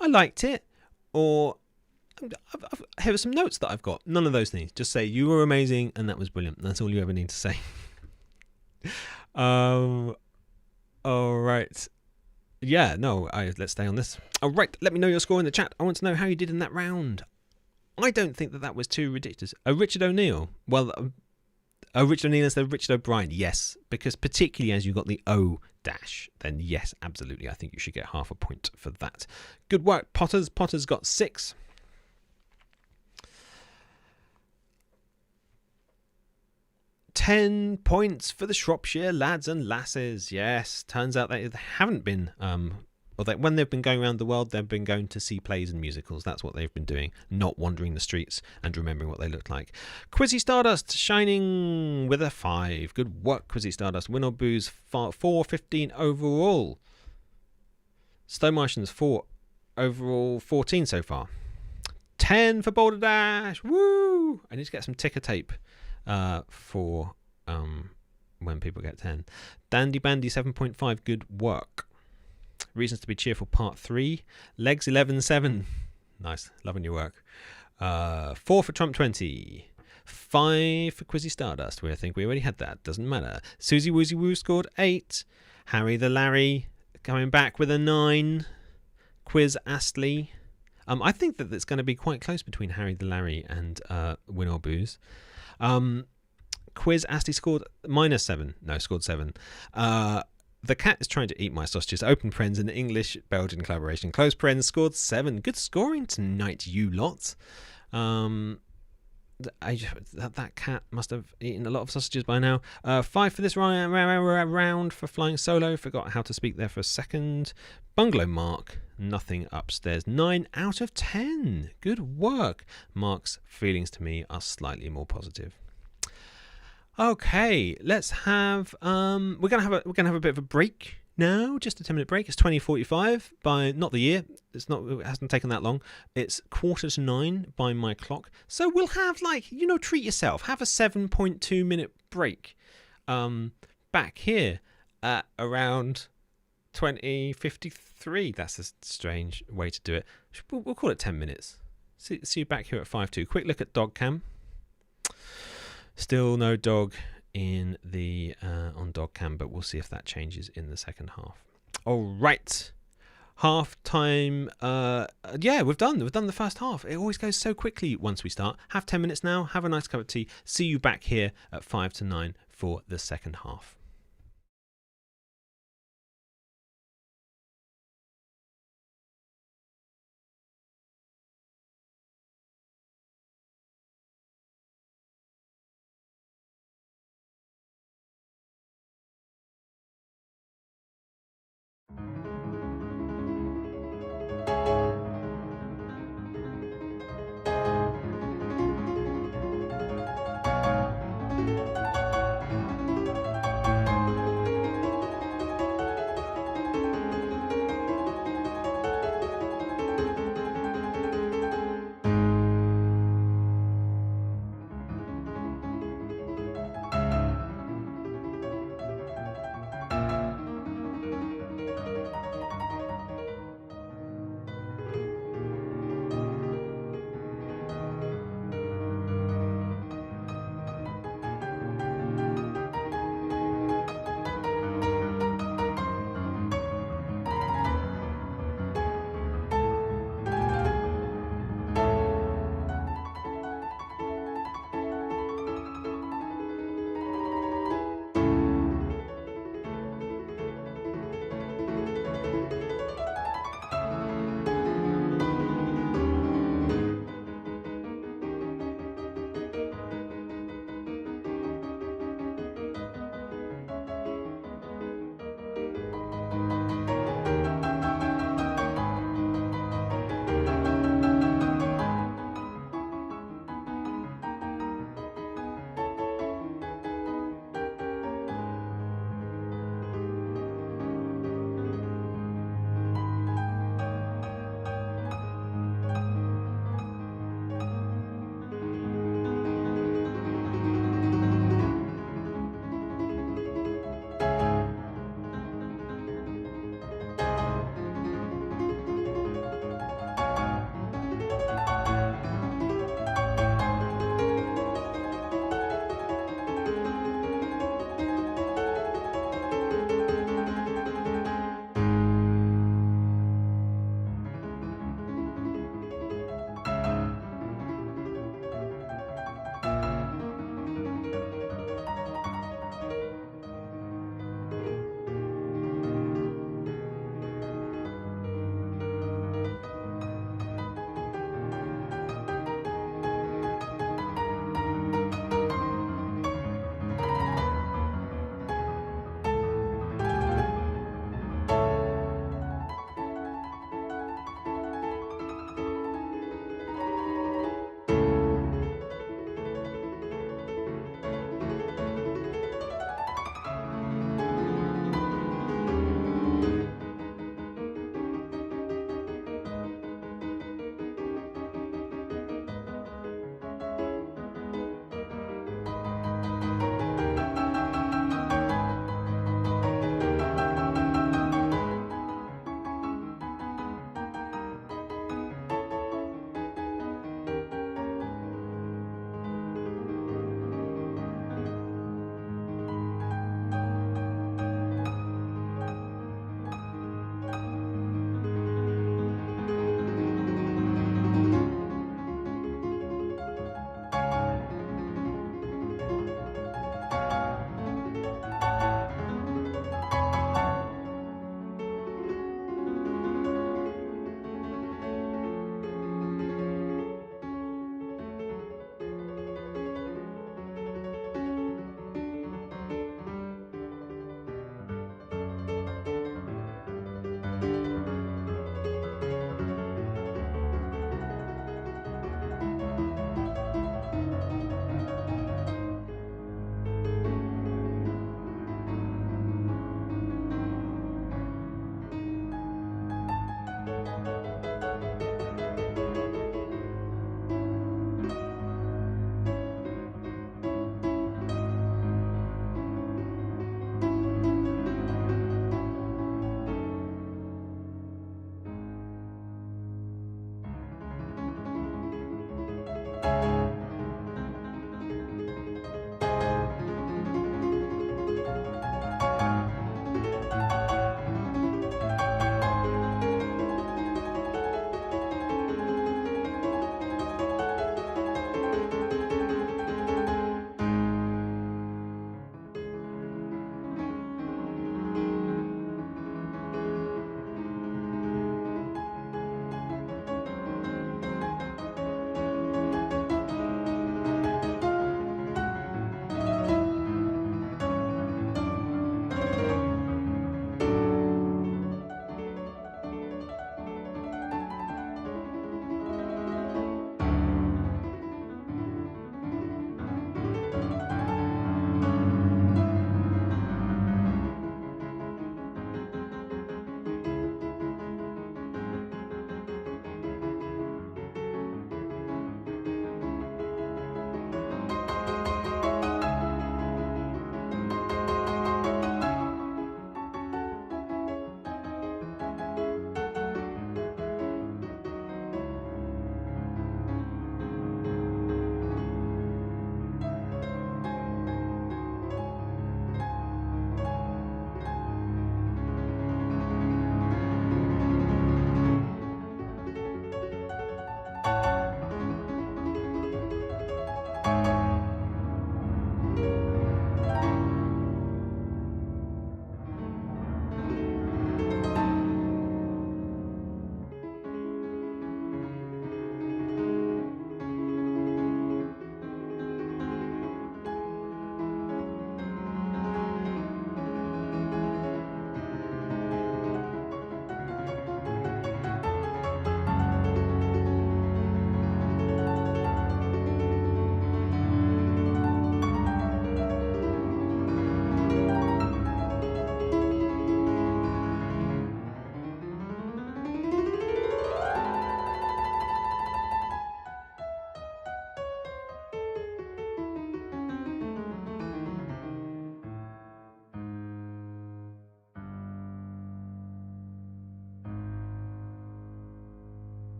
I liked it, or here are some notes that I've got. None of those things. Just say, you were amazing and that was brilliant. That's all you ever need to say. All right. Yeah, no, let's stay on this. All right, let me know your score in the chat. I want to know how you did in that round. I don't think that was too ridiculous. Richard O'Neill. Well, Richard O'Neill instead of Richard O'Brien. Yes, because particularly as you got the O dash, then yes, absolutely. I think you should get half a point for that. Good work, Potters. Potters got 6. £10 points for the Shropshire lads and lasses. Yes, turns out they haven't been, or that when they've been going around the world, they've been going to see plays and musicals. That's what they've been doing, not wandering the streets and remembering what they looked like. Quizzy Stardust shining with a 5. Good work, Quizzy Stardust. Win or booze, 415 overall. Stone Martians 4 overall, 14 so far. 10 for Boulder Dash. Woo! I need to get some ticker tape for when people get 10. Dandy Bandy 7.5. Good work. Reasons to be Cheerful Part 3. Legs 11.7. Nice, loving your work. 4 for Trump 20. 5 for Quizzy Stardust. I think we already had that. Doesn't matter. Susie Woozy Woo scored 8. Harry the Larry coming back with a 9. Quiz Astley. I think that it's going to be quite close between Harry the Larry and Win or Booze. Quiz Astley scored -7. No, scored 7. The Cat is Trying to Eat My Sausages. Open Friends in English-Belgian collaboration. Close Friends scored 7. Good scoring tonight, you lot. That cat must have eaten a lot of sausages by now. 5 for this round for flying solo. Forgot how to speak there for a second. Bungalow Mark, nothing upstairs. 9 out of 10. Good work. Mark's feelings to me are slightly more positive. Okay, let's have we're gonna have a bit of a break now, just a 10-minute break. It's 20:45 by not the year. It hasn't taken that long. It's 8:45 by my clock. So we'll have treat yourself. Have a 7.2-minute break. Back here at around 20:53. That's a strange way to do it. We'll call it 10 minutes. See you back here at 5:2. Quick look at dog cam. Still no dog in the on dog cam, but we'll see if that changes in the second half. All right, half time. We've done the first half. It always goes so quickly once we start. Have 10 minutes now. Have a nice cup of tea. See you back here at 5 to 9 for the second half.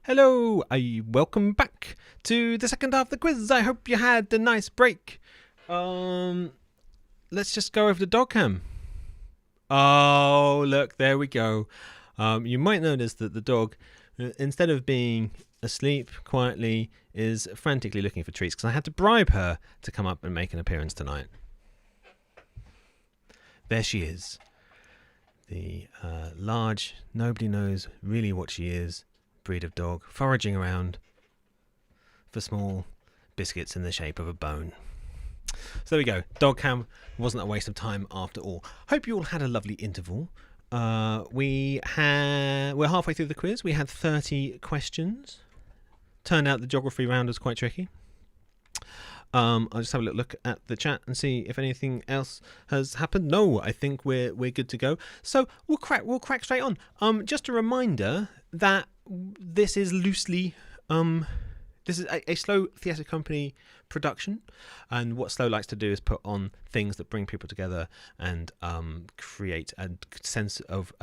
Hello, welcome back to the second half of the quiz. I hope you had a nice break. Let's just go over the dog cam. Oh, look, there we go. You might notice that the dog, instead of being asleep quietly, is frantically looking for treats because I had to bribe her to come up and make an appearance tonight. There she is. The large, nobody knows really what she is, breed of dog, foraging around for small biscuits in the shape of a bone. So there we go. Dog cam wasn't a waste of time after all. Hope you all had a lovely interval. We're halfway through the quiz. We had 30 questions. Turned out the geography round was quite tricky. I'll just have a little look at the chat and see if anything else has happened. No, I think we're good to go. So we'll crack straight on. Just a reminder that this is loosely this is a Slow Theatre Company production, and what Slow likes to do is put on things that bring people together and create a sense of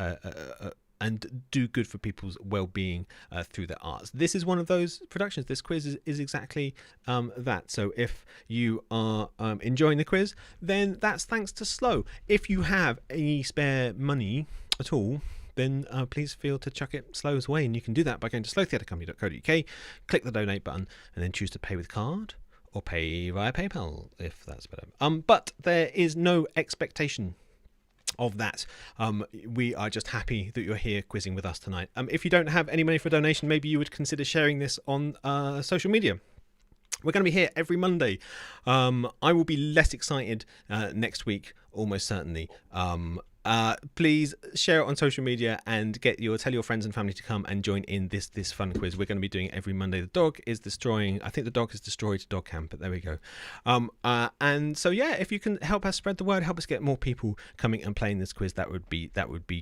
and do good for people's well-being through their arts. This is one of those productions. This quiz is exactly that. So if you are enjoying the quiz, then that's thanks to Slow. If you have any spare money at all, then please feel to chuck it Slow's way, and you can do that by going to slowtheatrecompany.co.uk, click the donate button, and then choose to pay with card or pay via PayPal if that's better. But there is no expectation of that. We are just happy that you're here quizzing with us tonight. If you don't have any money for a donation, maybe you would consider sharing this on social media. We're going to be here every Monday. I will be less excited next week, almost certainly. Please share it on social media and tell your friends and family to come and join in this fun quiz. We're going to be doing it every Monday. The dog is destroying. I think the dog has destroyed dog camp, but there we go. And so yeah, if you can help us spread the word, help us get more people coming and playing this quiz, that would be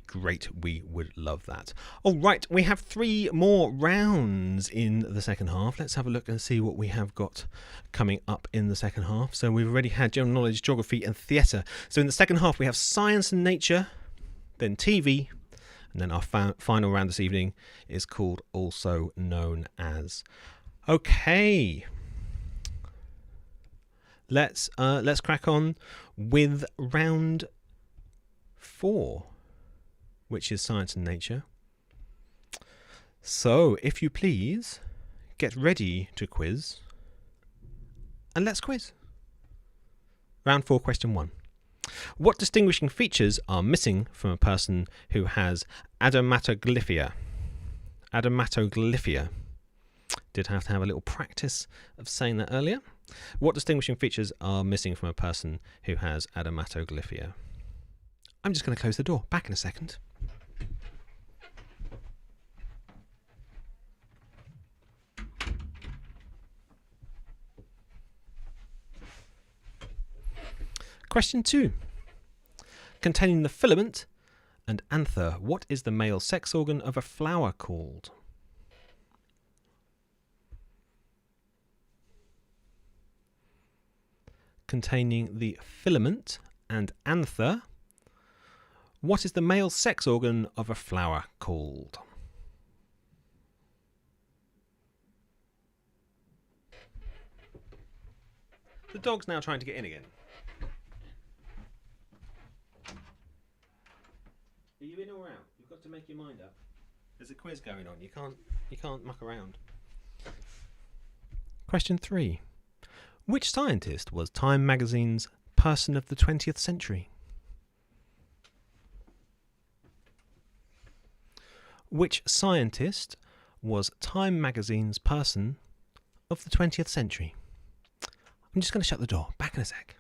great. We would love that. All right, we have 3 more rounds in the second half. Let's have a look and see what we have got coming up in the second half. So we've already had general knowledge, geography, and theatre. So in the second half, we have science and nature, then TV, and then our final round this evening is called Also Known As. Okay, let's crack on with round 4, which is science and nature. So if you please, get ready to quiz, and let's quiz. Round 4, question 1. What distinguishing features are missing from a person who has adermatoglyphia? Adermatoglyphia. Did have to have a little practice of saying that earlier. What distinguishing features are missing from a person who has adermatoglyphia? I'm just going to close the door. Back in a second. Question 2. Containing the filament and anther, what is the male sex organ of a flower called? Containing the filament and anther, what is the male sex organ of a flower called? The dog's now trying to get in again. Are you in or out? You've got to make your mind up. There's a quiz going on. You can't muck around. Question 3. Which scientist was Time magazine's Person of the 20th Century? Which scientist was Time magazine's Person of the 20th Century? I'm just going to shut the door. Back in a sec.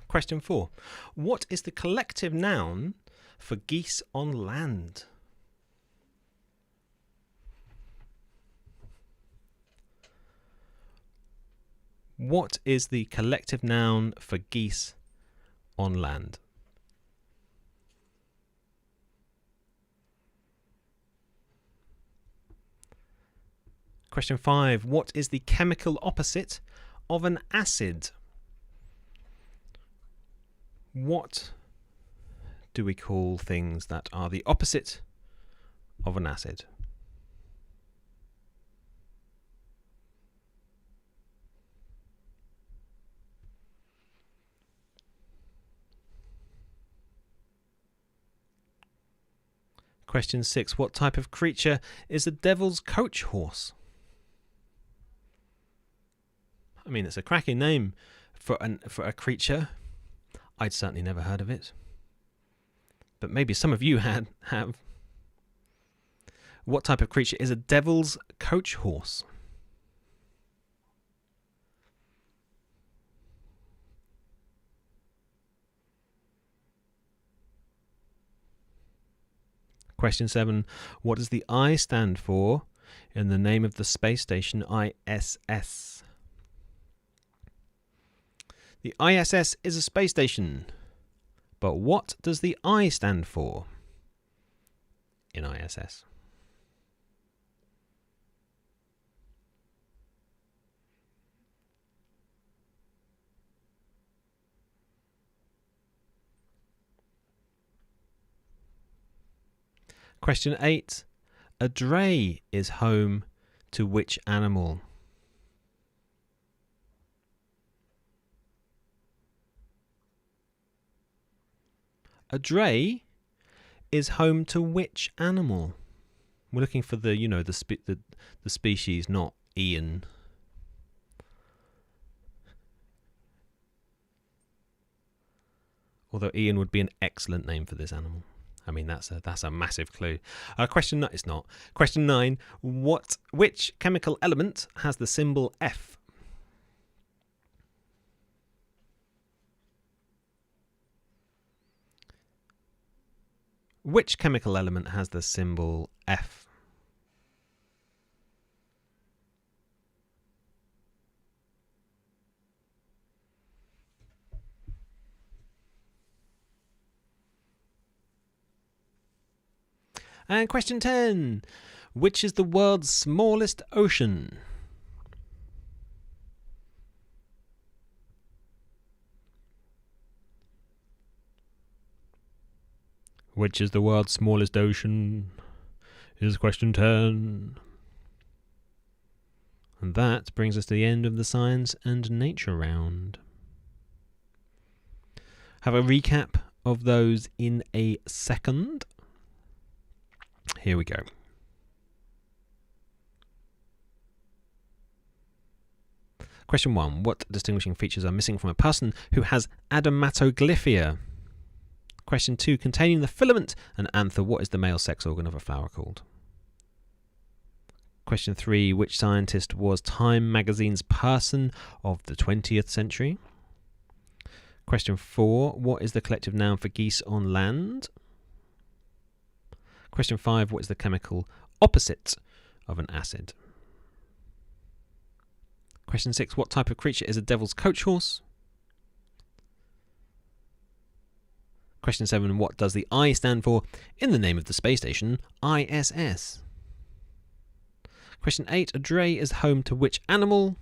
Question 4. What is the collective noun for geese on land? What is the collective noun for geese on land? Question 5. What is the chemical opposite of an acid? What do we call things that are the opposite of an acid? Question 6. What type of creature is the devil's coach horse? I mean, it's a cracking name for a creature. I'd certainly never heard of it. But maybe some of you have. What type of creature is a devil's coach horse? Question 7. What does the I stand for in the name of the space station ISS? The ISS is a space station, but what does the I stand for in ISS? Question 8. A dray is home to which animal? A dray is home to which animal? We're looking for the species, not Ian. Although Ian would be an excellent name for this animal. I mean, that's a massive clue. Question 9. It's not. Question 9. Which chemical element has the symbol F? Which chemical element has the symbol F? And question 10. Which is the world's smallest ocean? Which is the world's smallest ocean? Is question 10. And that brings us to the end of the science and nature round. Have a recap of those in a second. Here we go. Question 1. What distinguishing features are missing from a person who has adamatoglyphia? Question 2. Containing the filament and anther, what is the male sex organ of a flower called? Question 3. Which scientist was Time magazine's Person of the 20th Century? Question 4. What is the collective noun for geese on land? Question 5. What is the chemical opposite of an acid? Question 6. What type of creature is a devil's coach horse? Question 7. What does the I stand for in the name of the space station ISS? Question 8. A dray is home to which animal?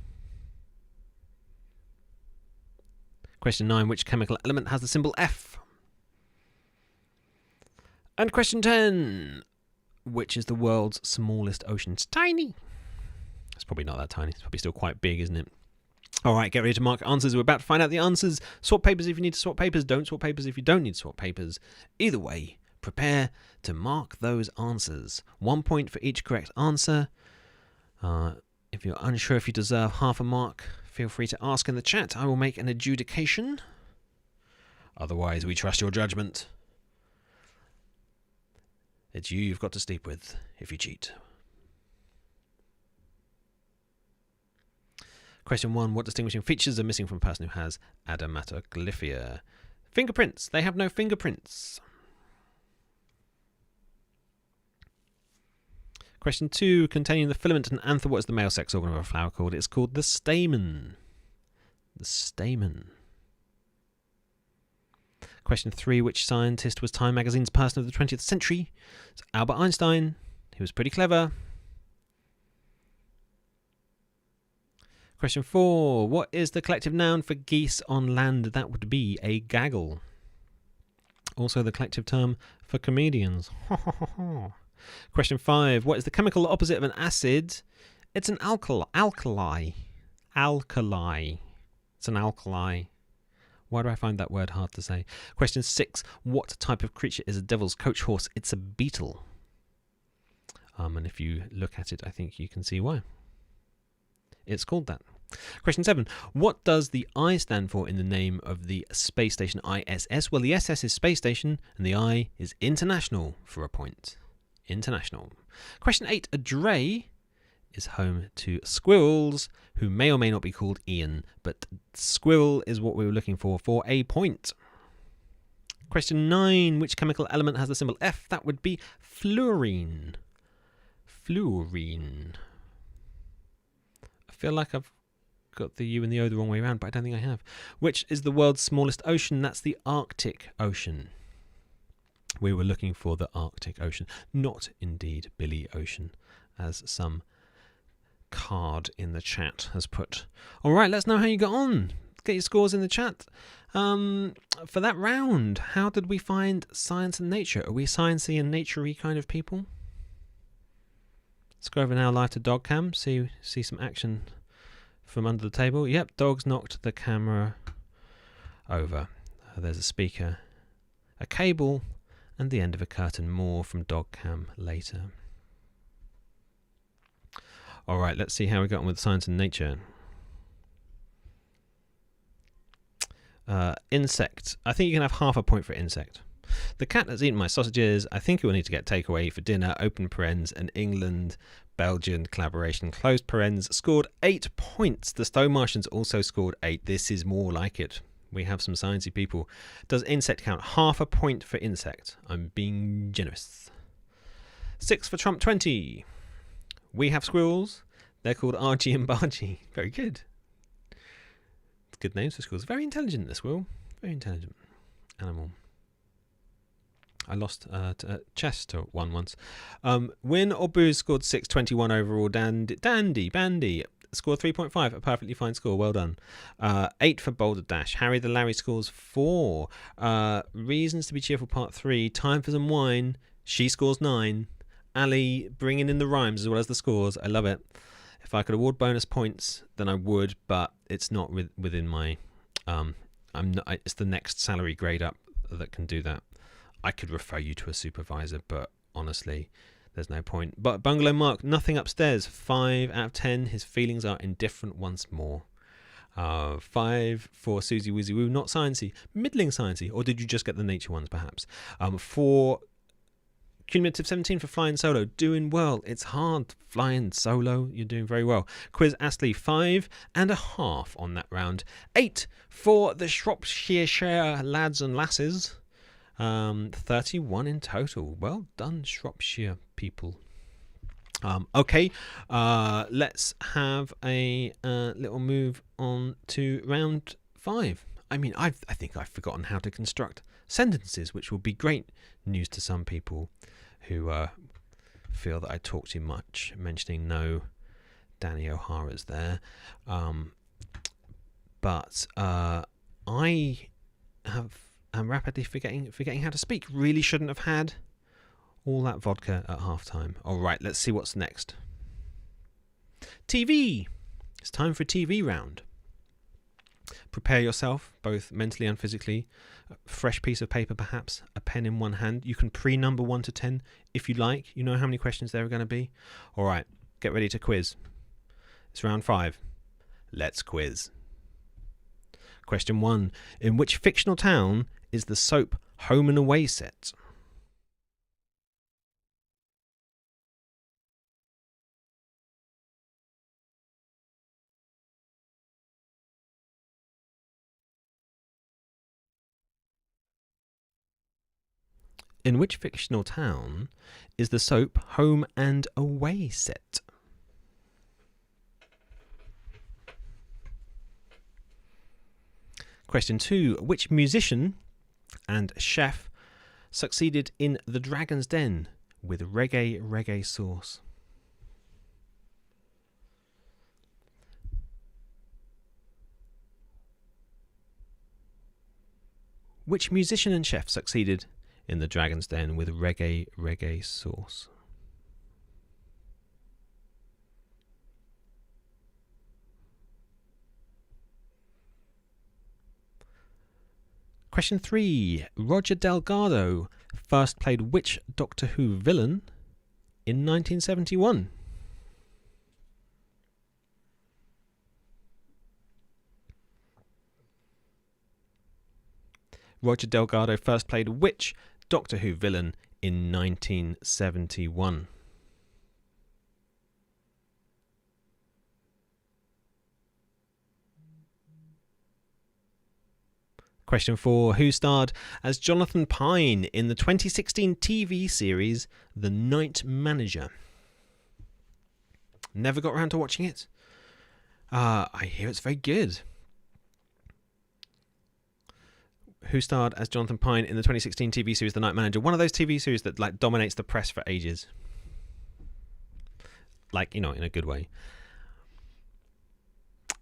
Question 9. Which chemical element has the symbol F? And question 10. Which is the world's smallest ocean? It's tiny. It's probably not that tiny. It's probably still quite big, isn't it? All right, get ready to mark answers. We're about to find out the answers. Swap papers if you need to swap papers. Don't swap papers if you don't need to swap papers. Either way, prepare to mark those answers. 1 point for each correct answer. If you're unsure if you deserve half a mark, feel free to ask in the chat. I will make an adjudication. Otherwise, we trust your judgment. It's you've got to sleep with if you cheat. Question 1. What distinguishing features are missing from a person who has adermatoglyphia? Fingerprints. They have no fingerprints. Question 2. Containing the filament and anther. What is the male sex organ of a flower called? It's called the stamen. The stamen. Question 3. Which scientist was Time magazine's person of the 20th century? It's Albert Einstein. He was pretty clever. Question 4. What is the collective noun for geese on land? That would be a gaggle. Also the collective term for comedians. Question 5. What is the chemical opposite of an acid? It's an alkali. Alkali. It's an alkali. Why do I find that word hard to say? Question 6. What type of creature is a devil's coach horse? It's a beetle. And if you look at it, I think you can see why. It's called that. Question 7. What does the I stand for in the name of the space station ISS? Well, the SS is space station and the I is international for a point. International. Question 8. A dray is home to squirrels who may or may not be called Ian, but squirrel is what we were looking for a point. Question 9. Which chemical element has the symbol F? That would be fluorine. Fluorine. I feel like I've got the U and the O the wrong way around, but I don't think I have. Which is the world's smallest ocean? That's the Arctic Ocean. We were looking for the Arctic Ocean, not indeed Billy Ocean, as some card in the chat has put. All right, let's know how you got on. Get your scores in the chat. For that round, how did we find science and nature? Are we sciencey and nature-y kind of people? Let's go over now live to dog cam, see some action from under the table. Yep, dogs knocked the camera over. There's a speaker, a cable, and the end of a curtain. More from dog cam later. All right, let's see how we got on with science and nature. Insect. I think you can have half a point for insect. The cat has eaten my sausages. I think it will need to get takeaway for dinner. Open parens. An England-Belgian collaboration. Closed parens. Scored 8 points. The Stone Martians also scored 8. This is more like it. We have some sciencey people. Does insect count? Half a point for insect. I'm being generous. 6 for Trump 20. We have squirrels. They're called Archie and Bargy. Very good. Good names for squirrels. Very intelligent, the squirrel. Very intelligent animal. I lost chess to one once. Win or Booze scored 6.21 overall. Bandy scored 3.5. A perfectly fine score. Well done. 8 for Boulder Dash. Harry the Larry scores 4. Reasons to be cheerful part 3. Time for some wine. She scores 9. Ali bringing in the rhymes as well as the scores. I love it. If I could award bonus points, then I would, but it's not within my. It's the next salary grade up that can do that. I could refer you to a supervisor, but honestly, there's no point. But Bungalow Mark, nothing upstairs. 5 out of 10. His feelings are indifferent once more. 5 for Susie Woozy Woo, not sciencey, middling sciencey, or did you just get the nature ones perhaps? 4. Cumulative 17 for flying solo. Doing well. It's hard flying solo. You're doing very well. Quiz Astley 5.5 on that round. 8 for the Shropshire lads and lasses. 31 in total. Well done, Shropshire people. Okay, let's have a little move on to round 5. I mean, I think I've forgotten how to construct sentences, which will be great news to some people who feel that I talk too much, mentioning no Danny O'Hara's there. But I am rapidly forgetting how to speak. Really shouldn't have had All that vodka at half-time. All right, let's see what's next. TV. It's time for a TV round. Prepare yourself, both mentally and physically. A fresh piece of paper, perhaps. A pen in one hand. You can pre-number 1 to 10 if you like. You know how many questions there are going to be. All right, get ready to quiz. It's round 5. Let's quiz. Question 1. In which fictional town is the soap Home and Away set? In which fictional town is the soap Home and Away set? Question 2. Which musician and chef succeeded in The Dragon's Den with reggae sauce? Which musician and chef succeeded in The Dragon's Den with reggae sauce? Question 3. Roger Delgado first played which Doctor Who villain in 1971? Roger Delgado first played which Doctor Who villain in 1971? Question 4. Who starred as Jonathan Pine in the 2016 TV series The Night Manager? Never got around to watching it. I hear it's very good. Who starred as Jonathan Pine in the 2016 TV series The Night Manager? One of those TV series that like dominates the press for ages. Like, you know, in a good way.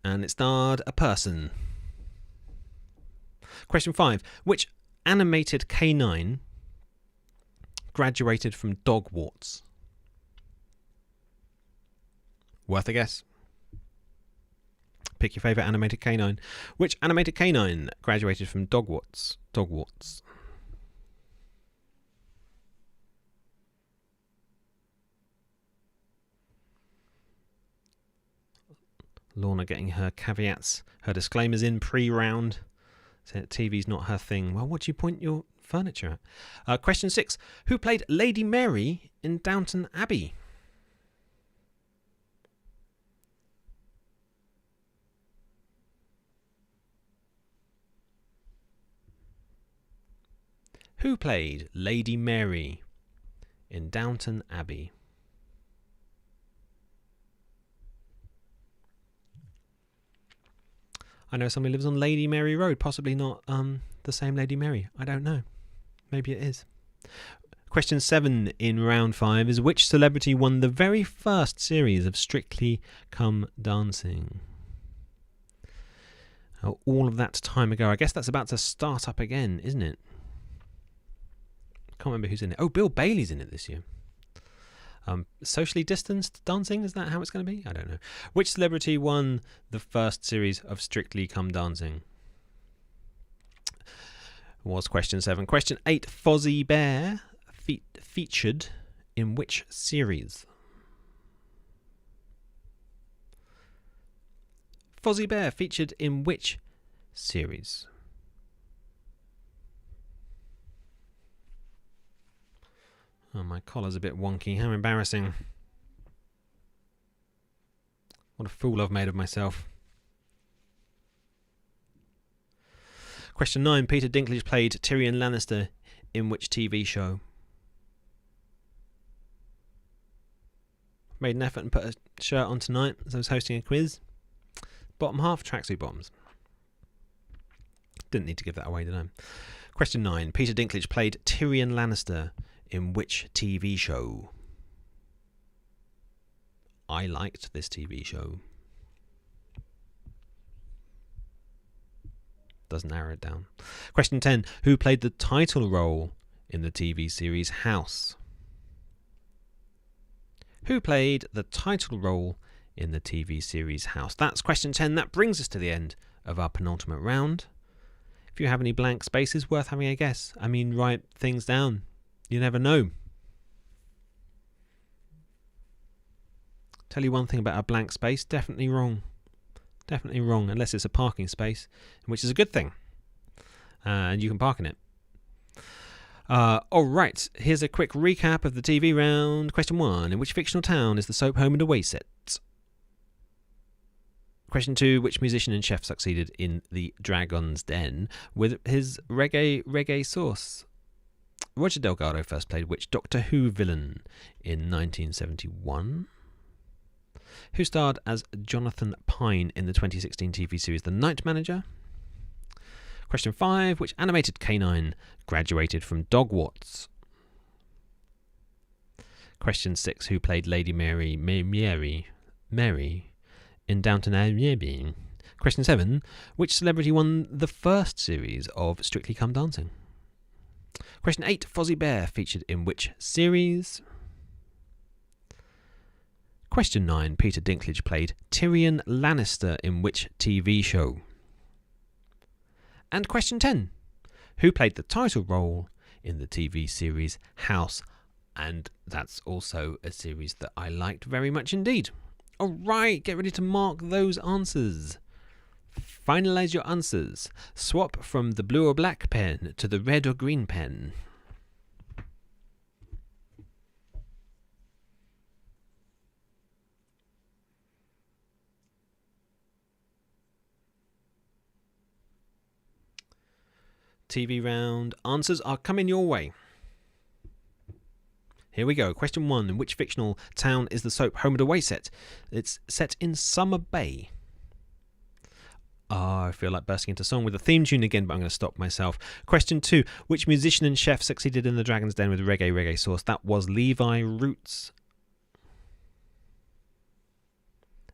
And it starred a person. Question 5. Which animated canine graduated from Dogwarts? Worth a guess. Pick your favourite animated canine. Which animated canine graduated from Dogwarts? Lorna getting her caveats, her disclaimers in pre-round. Saying TV's not her thing. Well, what do you point your furniture at? Question 6. Who played Lady Mary in Downton Abbey? Who played Lady Mary in Downton Abbey? I know somebody lives on Lady Mary Road, possibly not the same Lady Mary. I don't know. Maybe it is. Question 7 in round 5 is which celebrity won the very first series of Strictly Come Dancing? Oh, all of that time ago. I guess that's about to start up again, isn't it? Can't remember who's in it. Oh, Bill Bailey's in it this year. Socially distanced dancing, is that how it's going to be? I don't know. Which celebrity won the first series of Strictly Come Dancing? Was question 7. Question 8. Fozzie Bear featured in which series? Fozzie Bear featured in which series? Oh, my collar's a bit wonky. How embarrassing. What a fool I've made of myself. Question 9. Peter Dinklage played Tyrion Lannister in which TV show? Made an effort and put a shirt on tonight as I was hosting a quiz. Bottom half, tracksuit bottoms. Didn't need to give that away, did I? Question 9. Peter Dinklage played Tyrion Lannister in which TV show? I liked this TV show. Doesn't narrow it down. Question 10. Who played the title role in the TV series House? Who played the title role in the TV series House? That's question 10. That brings us to the end of our penultimate round. If you have any blank spaces, worth having a guess. I mean, write things down. You never know. Tell you one thing about a blank space, definitely wrong. Definitely wrong, unless it's a parking space, which is a good thing. And you can park in it. Alright, here's a quick recap of the TV round. Question 1. In which fictional town is the soap home and away set? Question 2. Which musician and chef succeeded in the Dragon's Den with his reggae sauce? Roger Delgado first played which Doctor Who villain in 1971? Who starred as Jonathan Pine in the 2016 TV series The Night Manager? Question 5. Which animated canine graduated from Dogwarts? Question 6. Who played Lady Mary in Downton Abbey? Question 7. Which celebrity won the first series of Strictly Come Dancing? Question 8. Fozzie Bear featured in which series? Question 9. Peter Dinklage played Tyrion Lannister in which TV show? And question 10. Who played the title role in the TV series House? And that's also a series that I liked very much indeed. Alright, get ready to mark those answers. Finalise your answers. Swap from the blue or black pen to the red or green pen. TV round answers are coming your way. Here we go. Question 1. In which fictional town is the soap home and away set? It's set in Summer Bay. I feel like bursting into song with the theme tune again, but I'm going to stop myself. Question 2. Which musician and chef succeeded in the Dragon's Den with reggae sauce? That was Levi Roots.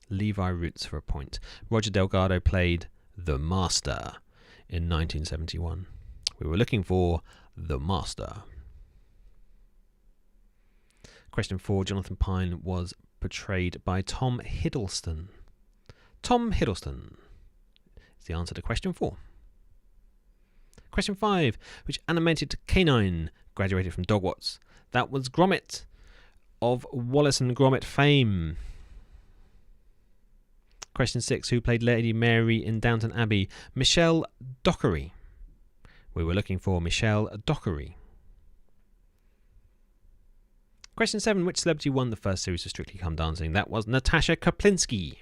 Levi Roots for a point. Roger Delgado played The Master in 1971. We were looking for The Master. Question 4. Jonathan Pine was portrayed by Tom Hiddleston. Tom Hiddleston is the answer to question 4. Question 5. Which animated canine graduated from Dogwarts? That was Gromit of Wallace and Gromit fame. Question 6. Who played Lady Mary in Downton Abbey? Michelle Dockery. We were looking for Michelle Dockery. Question 7. Which celebrity won the first series of Strictly Come Dancing? That was Natasha Kaplinsky.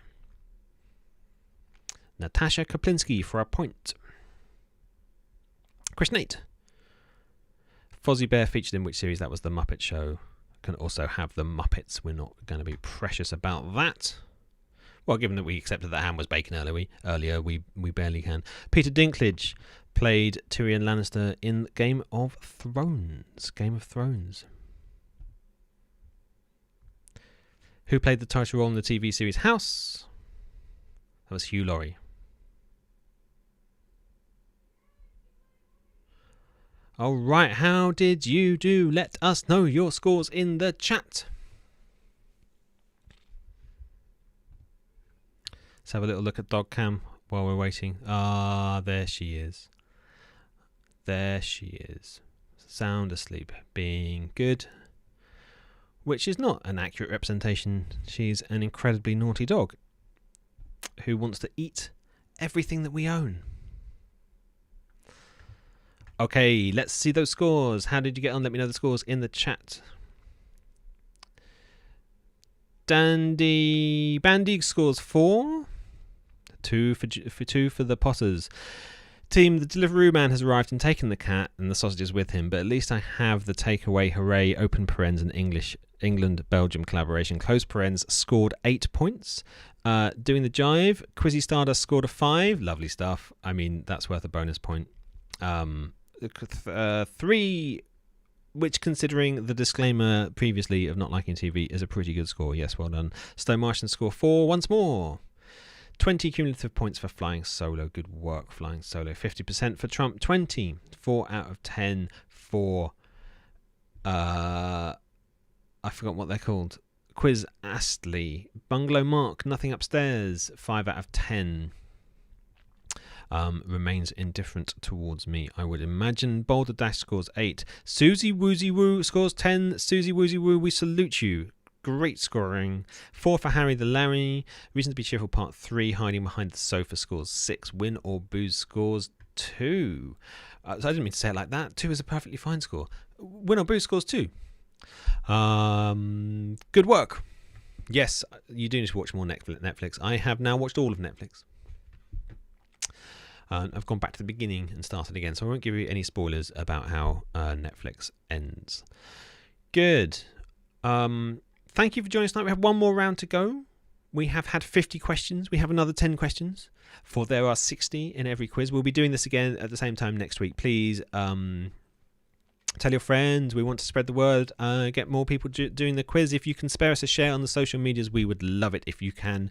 Natasha Kaplinsky for a point. Question 8. Fozzie Bear featured in which series? That was The Muppet Show. Can also have The Muppets. We're not going to be precious about that. Well, given that we accepted that ham was bacon earlier, we barely can. Peter Dinklage played Tyrion Lannister in Game of Thrones. Game of Thrones. Who played the title role in the TV series House? That was Hugh Laurie. Alright, how did you do? Let us know your scores in the chat. Let's have a little look at Dog Cam while we're waiting. Ah, there she is. There she is. Sound asleep, being good. Which is not an accurate representation. She's an incredibly naughty dog who wants to eat everything that we own. Okay, let's see those scores. How did you get on? Let me know the scores in the chat. Bandy scores 4. 2 for the Potters. Team, the Deliveroo man has arrived and taken the cat and the sausages with him, but at least I have the takeaway. Hooray, open parens and England-Belgium collaboration. Close parens scored 8 points. Doing the jive, Quizzy Stardust scored a 5. Lovely stuff. I mean, that's worth a bonus point. 3, which, considering the disclaimer previously of not liking TV, is a pretty good score. Yes, well done. Stone Martian score 4 once more. 20 cumulative points for Flying Solo. Good work, Flying Solo. 50% for Trump. 20. 4 out of 10 for... I forgot what they're called. Quiz Astley. Bungalow Mark, Nothing Upstairs, 5 out of 10. Remains indifferent towards me, I would imagine. Boulder Dash scores 8. Susie Woozy Woo scores 10. Susie Woozy Woo, we salute you. Great scoring. 4 for Harry the Larry. Reason to be Cheerful Part 3, Hiding Behind the Sofa scores 6. Win or Booze scores 2. So I didn't mean to say it like that. 2 is a perfectly fine score. Win or Booze scores 2. Good work. Yes, you do need to watch more Netflix. I have now watched all of Netflix. I've gone back to the beginning and started again, so I won't give you any spoilers about how Netflix ends. Good. Thank you for joining us tonight. We have one more round to go. We have had 50 questions. We have another 10 questions, for there are 60 in every quiz. We'll be doing this again at the same time next week. Please tell your friends. We want to spread the word, get more people doing the quiz. If you can spare us a share on the social medias, we would love it. If you can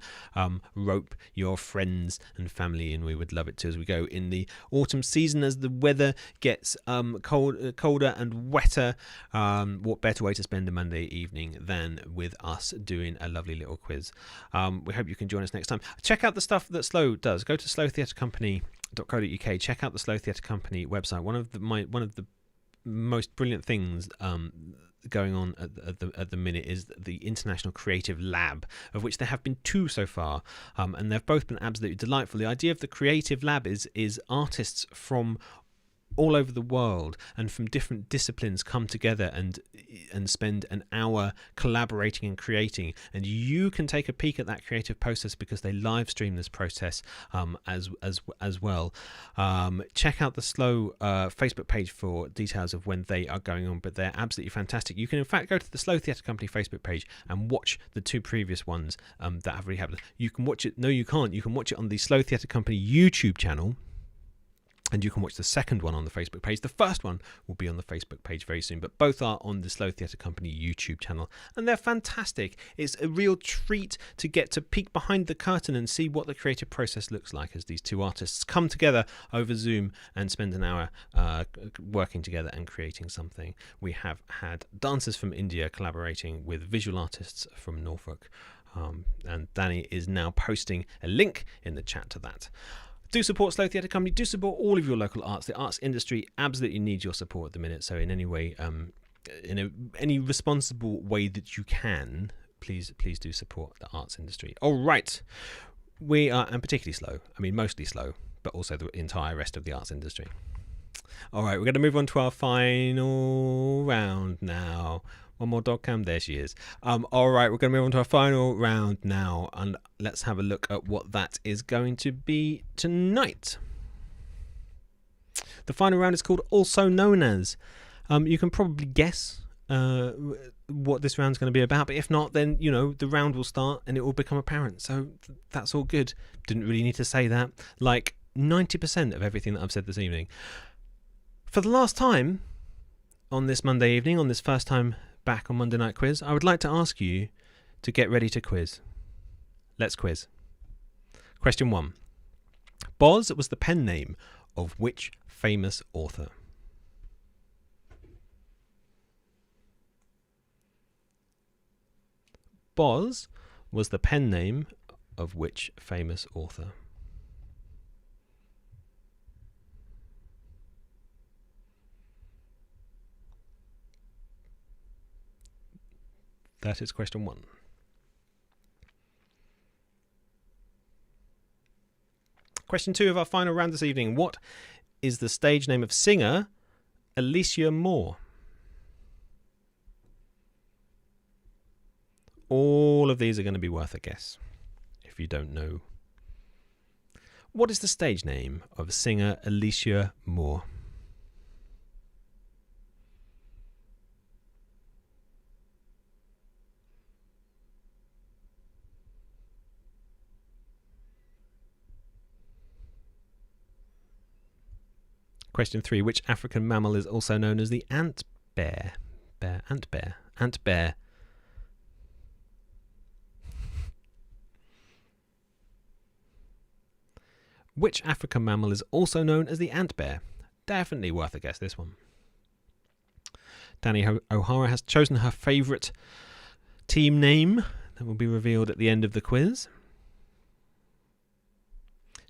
rope your friends and family in, we would love it too as we go in the autumn season, as the weather gets colder and wetter. What better way to spend a Monday evening than with us doing a lovely little quiz. We hope you can join us next time. Check out the stuff that Slow does. Go to slowtheatrecompany.co.uk. Check out the Slow Theatre Company website. One of the most brilliant things going on at the minute is the International Creative Lab, of which there have been 2 so far, and they've both been absolutely delightful. The idea of the Creative Lab is artists from all over the world and from different disciplines come together and spend an hour collaborating and creating, and you can take a peek at that creative process because they live stream this process as well. Check out the Slow Facebook page for details of when they are going on, but they're absolutely fantastic. You can in fact go to the Slow Theatre Company Facebook page and watch the 2 previous ones that have already happened. You can watch it. No, you can't. You can watch it on the Slow Theatre Company YouTube channel, and you can watch the second one on the Facebook page. The first one will be on the Facebook page very soon, but both are on the Slow Theatre Company YouTube channel, and they're fantastic. It's a real treat to get to peek behind the curtain and see what the creative process looks like as these 2 artists come together over Zoom and spend an hour working together and creating something. We have had dancers from India collaborating with visual artists from Norfolk, and Danny is now posting a link in the chat to that. Do support Slow Theatre Company. Do support all of your local arts. The arts industry absolutely needs your support at the minute. So in any way, any responsible way that you can, please do support the arts industry. All right. We are, and particularly Slow. I mean, mostly Slow, but also the entire rest of the arts industry. All right, we're going to move on to our final round now. One more dog cam. There she is. All right, we're going to move on to our final round now, and let's have a look at what that is going to be tonight. The final round is called Also Known As. You can probably guess what this round's going to be about, but if not, then the round will start and it will become apparent. So that's all good. Didn't really need to say that. Like 90% of everything that I've said this evening. For the last time on this Monday evening, on this first time back on Monday Night Quiz, I would like to ask you to get ready to quiz. Let's quiz. Question 1. Boz was the pen name of which famous author? Boz was the pen name of which famous author? That is question 1. Question 2 of our final round this evening. What is the stage name of singer Alicia Moore? All of these are going to be worth a guess if you don't know. What is the stage name of singer Alicia Moore? Question 3. Which African mammal is also known as the ant bear? Ant bear. Which African mammal is also known as the ant bear? Definitely worth a guess, this one. Danny O'Hara has chosen her favourite team name that will be revealed at the end of the quiz.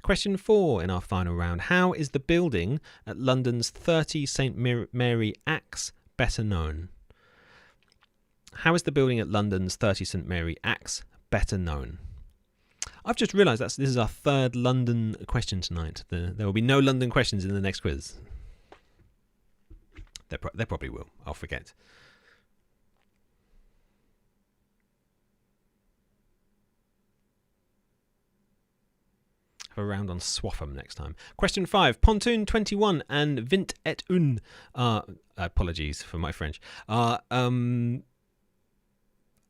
Question 4 in our final round. How is the building at London's 30 St Mary Axe better known? How is the building at London's 30 St Mary Axe better known? I've just realised this is our third London question tonight. There will be no London questions in the next quiz. There probably will. I'll forget. Have a round on Swaffham next time. Question 5. Pontoon 21 and Vint et Un apologies for my French. Are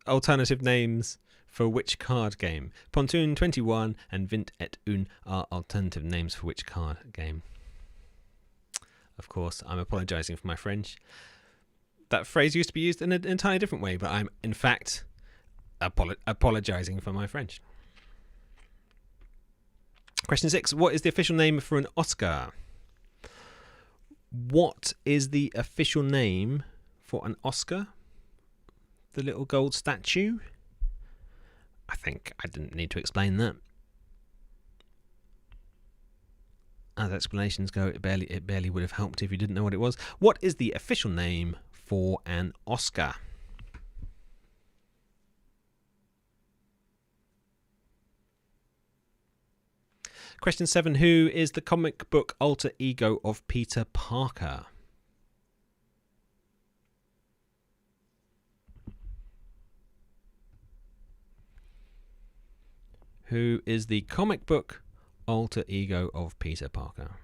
alternative names for which card game? Pontoon 21 and Vint et Un are alternative names for which card game? Of course, I'm apologising for my French. That phrase used to be used in an entirely different way, but I'm, in fact, apologising for my French. Question 6. What is the official name for an Oscar? What is the official name for an Oscar? The little gold statue? I think I didn't need to explain that. As explanations go, it barely would have helped if you didn't know what it was. What is the official name for an Oscar? Question 7. Who is the comic book alter ego of Peter Parker? Who is the comic book alter ego of Peter Parker?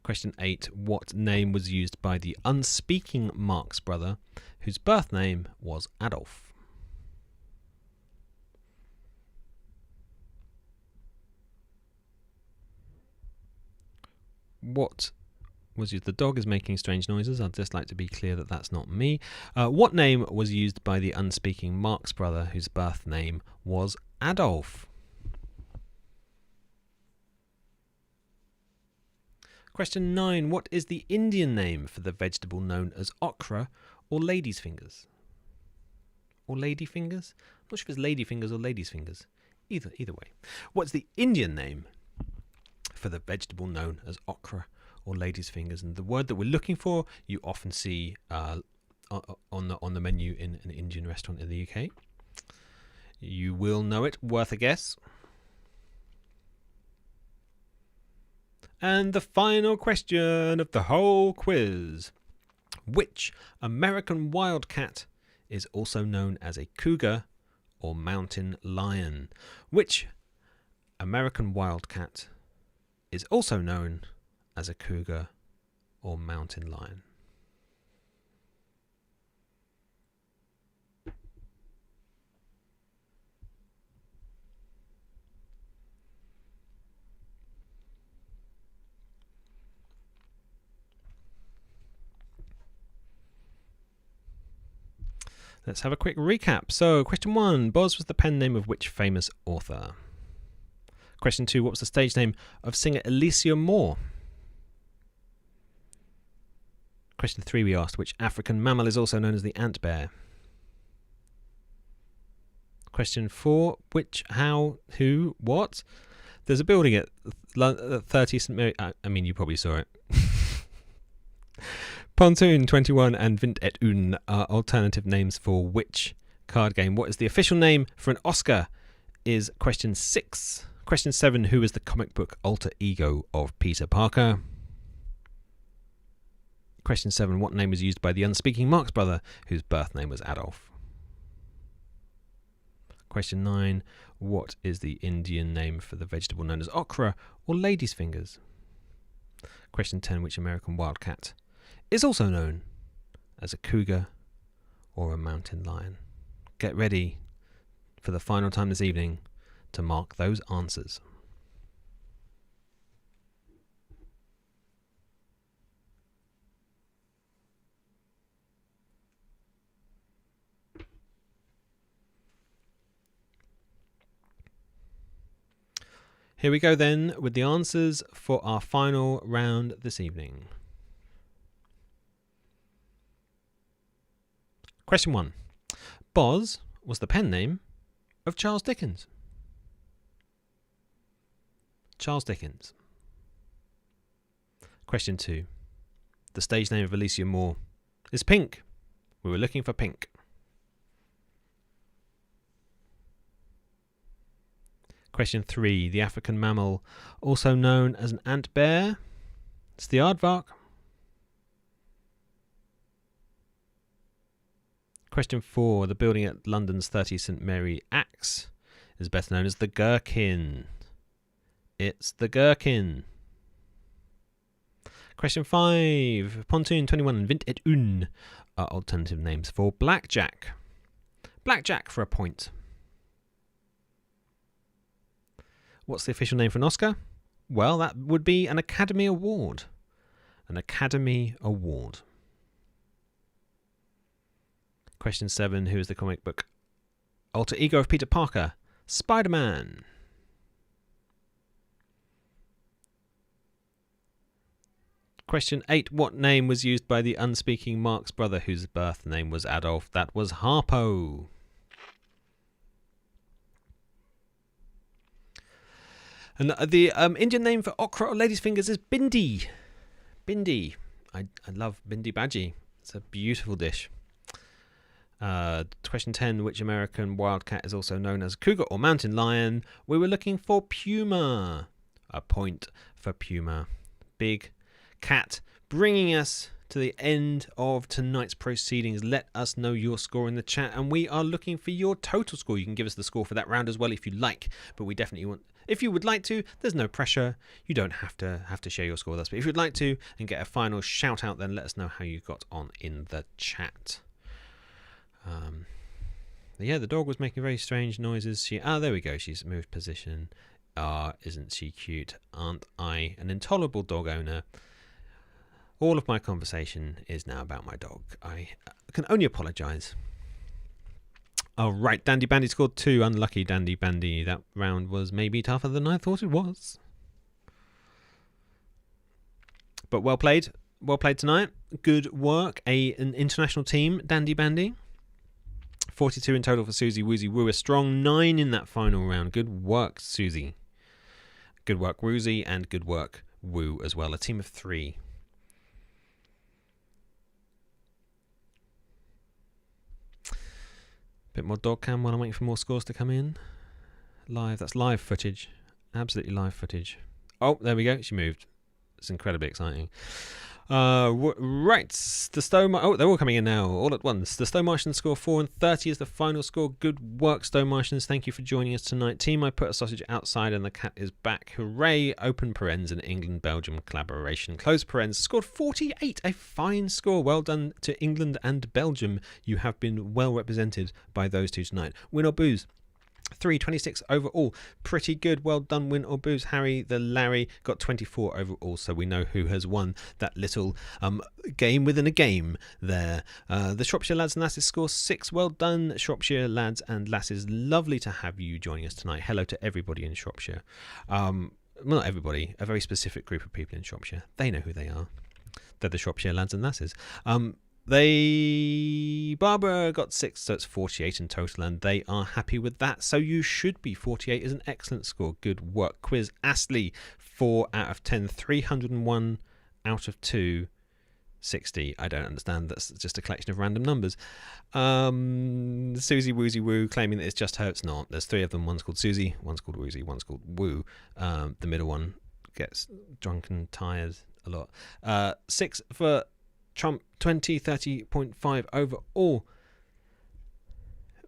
Question 8. What name was used by the unspeaking Marx brother, whose birth name was Adolf? What was used? The dog is making strange noises. I'd just like to be clear that that's not me. What name was used by the unspeaking Marx brother, whose birth name was Adolf? Question 9. What is the Indian name for the vegetable known as okra or lady's fingers? Or lady fingers? I'm not sure if it's lady fingers or lady's fingers. Either way. What's the Indian name for the vegetable known as okra or lady's fingers? And the word that we're looking for, you often see on the menu in an Indian restaurant in the UK. You will know it. Worth a guess. And the final question of the whole quiz. Which American wildcat is also known as a cougar or mountain lion? Which American wildcat is also known as a cougar or mountain lion? Let's have a quick recap. So, question 1, Boz was the pen name of which famous author? Question 2, what was the stage name of singer Alicia Moore? Question 3, we asked which African mammal is also known as the ant bear? Question 4, which, how, who, what? There's a building at 30 St Mary. I mean, you probably saw it. Pontoon 21 and Vint et Un are alternative names for which card game? What is the official name for an Oscar? Is question 6. Question 7, who is the comic book alter ego of Peter Parker? Question 7, what name was used by the unspeaking Marx brother, whose birth name was Adolf? Question 9, what is the Indian name for the vegetable known as okra or lady's fingers? Question 10, which American wildcat is also known as a cougar or a mountain lion? Get ready for the final time this evening to mark those answers. Here we go then with the answers for our final round this evening. Question 1. Boz was the pen name of Charles Dickens. Charles Dickens. Question 2. The stage name of Alicia Moore is Pink. We were looking for Pink. Question 3. The African mammal, also known as an ant bear, it's the aardvark. Question 4. The building at London's 30 St Mary Axe is better known as the Gherkin. It's the Gherkin. Question 5. Pontoon 21 and Vint et Un are alternative names for blackjack. Blackjack for a point. What's the official name for an Oscar? Well, that would be an Academy Award. An Academy Award. Question 7. Who is the comic book alter ego of Peter Parker? Spider-Man. Question 8. What name was used by the unspeaking Marx brother whose birth name was Adolf? That was Harpo. And the Indian name for okra or lady's fingers is bindi. Bindi. I love bindi bhaji. It's a beautiful dish. Question 10. Which American wildcat is also known as cougar or mountain lion? We were looking for puma. A point for puma. Big cat, bringing us to the end of tonight's proceedings. Let us know your score in the chat, and we are looking for your total score. You can give us the score for that round as well if you like, but we definitely want, if you would like to, there's no pressure. You don't have to share your score with us, but if you'd like to and get a final shout out, then let us know how you got on in the chat. Yeah, the dog was making very strange noises. There we go. She's moved position. Isn't she cute? Aren't I an intolerable dog owner? All of my conversation is now about my dog. I can only apologise. All right, Dandy Bandy scored 2. Unlucky Dandy Bandy. That round was maybe tougher than I thought it was. But well played. Well played tonight. Good work. An international team, Dandy Bandy. 42 in total for Susie Woozy Woo. A strong 9 in that final round. Good work, Susie. Good work, Woozy, and good work, Woo, as well. A team of 3. Bit more dog cam while I'm waiting for more scores to come in. Live. That's live footage. Absolutely live footage. Oh, there we go. She moved. It's incredibly exciting. Right. The Stowe... Oh, they're all coming in now, all at once. The Stowe Martians score 4 and 30 is the final score. Good work, Stowe Martians. Thank you for joining us tonight. Team, I put a sausage outside and the cat is back. Hooray. Open parens and England-Belgium collaboration. Close parens. Scored 48. A fine score. Well done to England and Belgium. You have been well represented by those two tonight. Win or booze? 326 overall. Pretty good. Well done, win or booze. Harry the Larry got 24 overall, so we know who has won that little game within a game there. The Shropshire lads and lasses score 6. Well done, Shropshire lads and lasses. Lovely to have you joining us tonight. Hello to everybody in Shropshire. Well, not everybody, a very specific group of people in Shropshire. They know who they are. They're the Shropshire lads and lasses. Barbara got 6, so it's 48 in total, and they are happy with that. So you should be. 48 is an excellent score. Good work. Quiz Astley, 4 out of 10. 301 out of 260. I don't understand. That's just a collection of random numbers. Susie Woozy Woo claiming that it's just her. It's not. There's 3 of them. One's called Susie, one's called Woozy, one's called Woo. The middle one gets drunk and tired a lot. 6 for Trump, 20, 30.5 overall.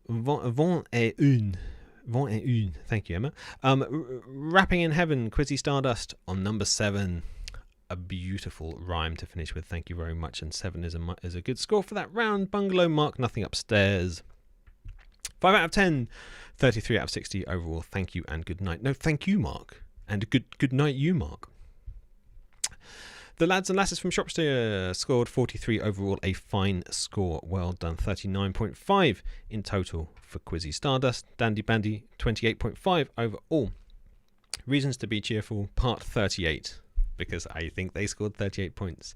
21. Thank you, Emma. Rapping in Heaven, Quizzy Stardust on number 7. A beautiful rhyme to finish with. Thank you very much. And 7 is a good score for that round. Bungalow Mark, Nothing Upstairs. 5 out of 10. 33 out of 60 overall. Thank you and good night. No, thank you, Mark. And good night, you, Mark. The lads and lasses from Shropshire scored 43 overall, a fine score. Well done. 39.5 in total for Quizzy Stardust. Dandy Bandy, 28.5 overall. Reasons to be Cheerful, part 38. Because I think they scored 38 points.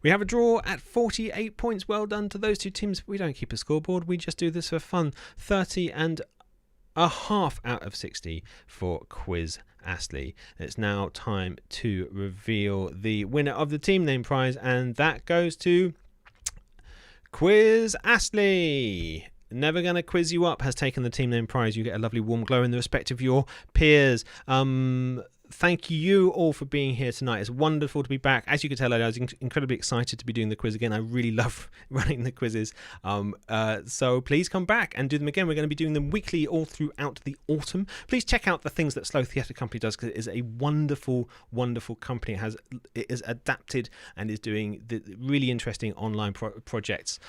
We have a draw at 48 points. Well done to those two teams. We don't keep a scoreboard. We just do this for fun. 30 and a half out of 60 for Quiz Astley. It's now time to reveal the winner of the team name prize, and that goes to Quiz Astley. Never Gonna Quiz You Up has taken the team name prize. You get a lovely warm glow in the respect of your peers. Thank you all for being here tonight. It's wonderful to be back. As you can tell, I was incredibly excited to be doing the quiz again. I really love running the quizzes. So please come back and do them again. We're going to be doing them weekly all throughout the autumn. Please check out the things that Slow Theatre Company does, because it is a wonderful, wonderful company. It is adapted and is doing the really interesting online projects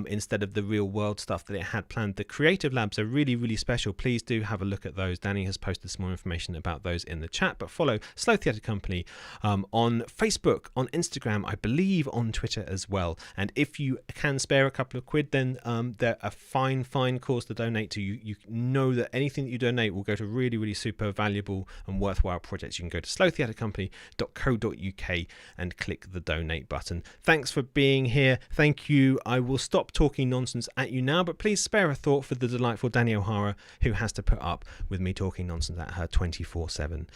instead of the real world stuff that it had planned. The creative labs are really, really special. Please do have a look at those. Danny has posted some more information about those in the chat, but follow Slow Theatre Company on Facebook, on Instagram, I believe on Twitter as well. And if you can spare a couple of quid, then they're a fine cause to donate to. You know that anything that you donate will go to really, really super valuable and worthwhile projects. You can go to slowtheatrecompany.co.uk and click the donate button. Thanks for being here. Thank you. I will stop talking nonsense at you now, but please spare a thought for the delightful Danny O'Hara, who has to put up with me talking nonsense at her 24/7.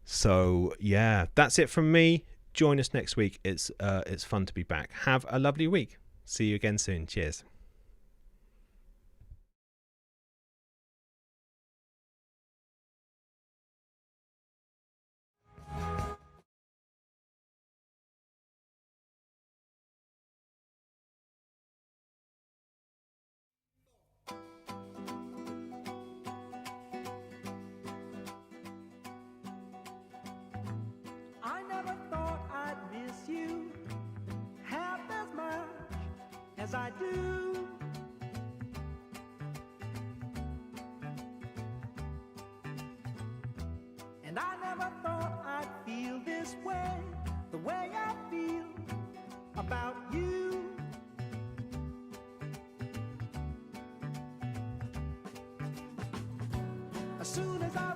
So yeah, that's it from me. Join us next week. It's fun to be back. Have a lovely week. See you again soon. Cheers. As I do, and I never thought I'd feel this way, the way I feel about you. As soon as I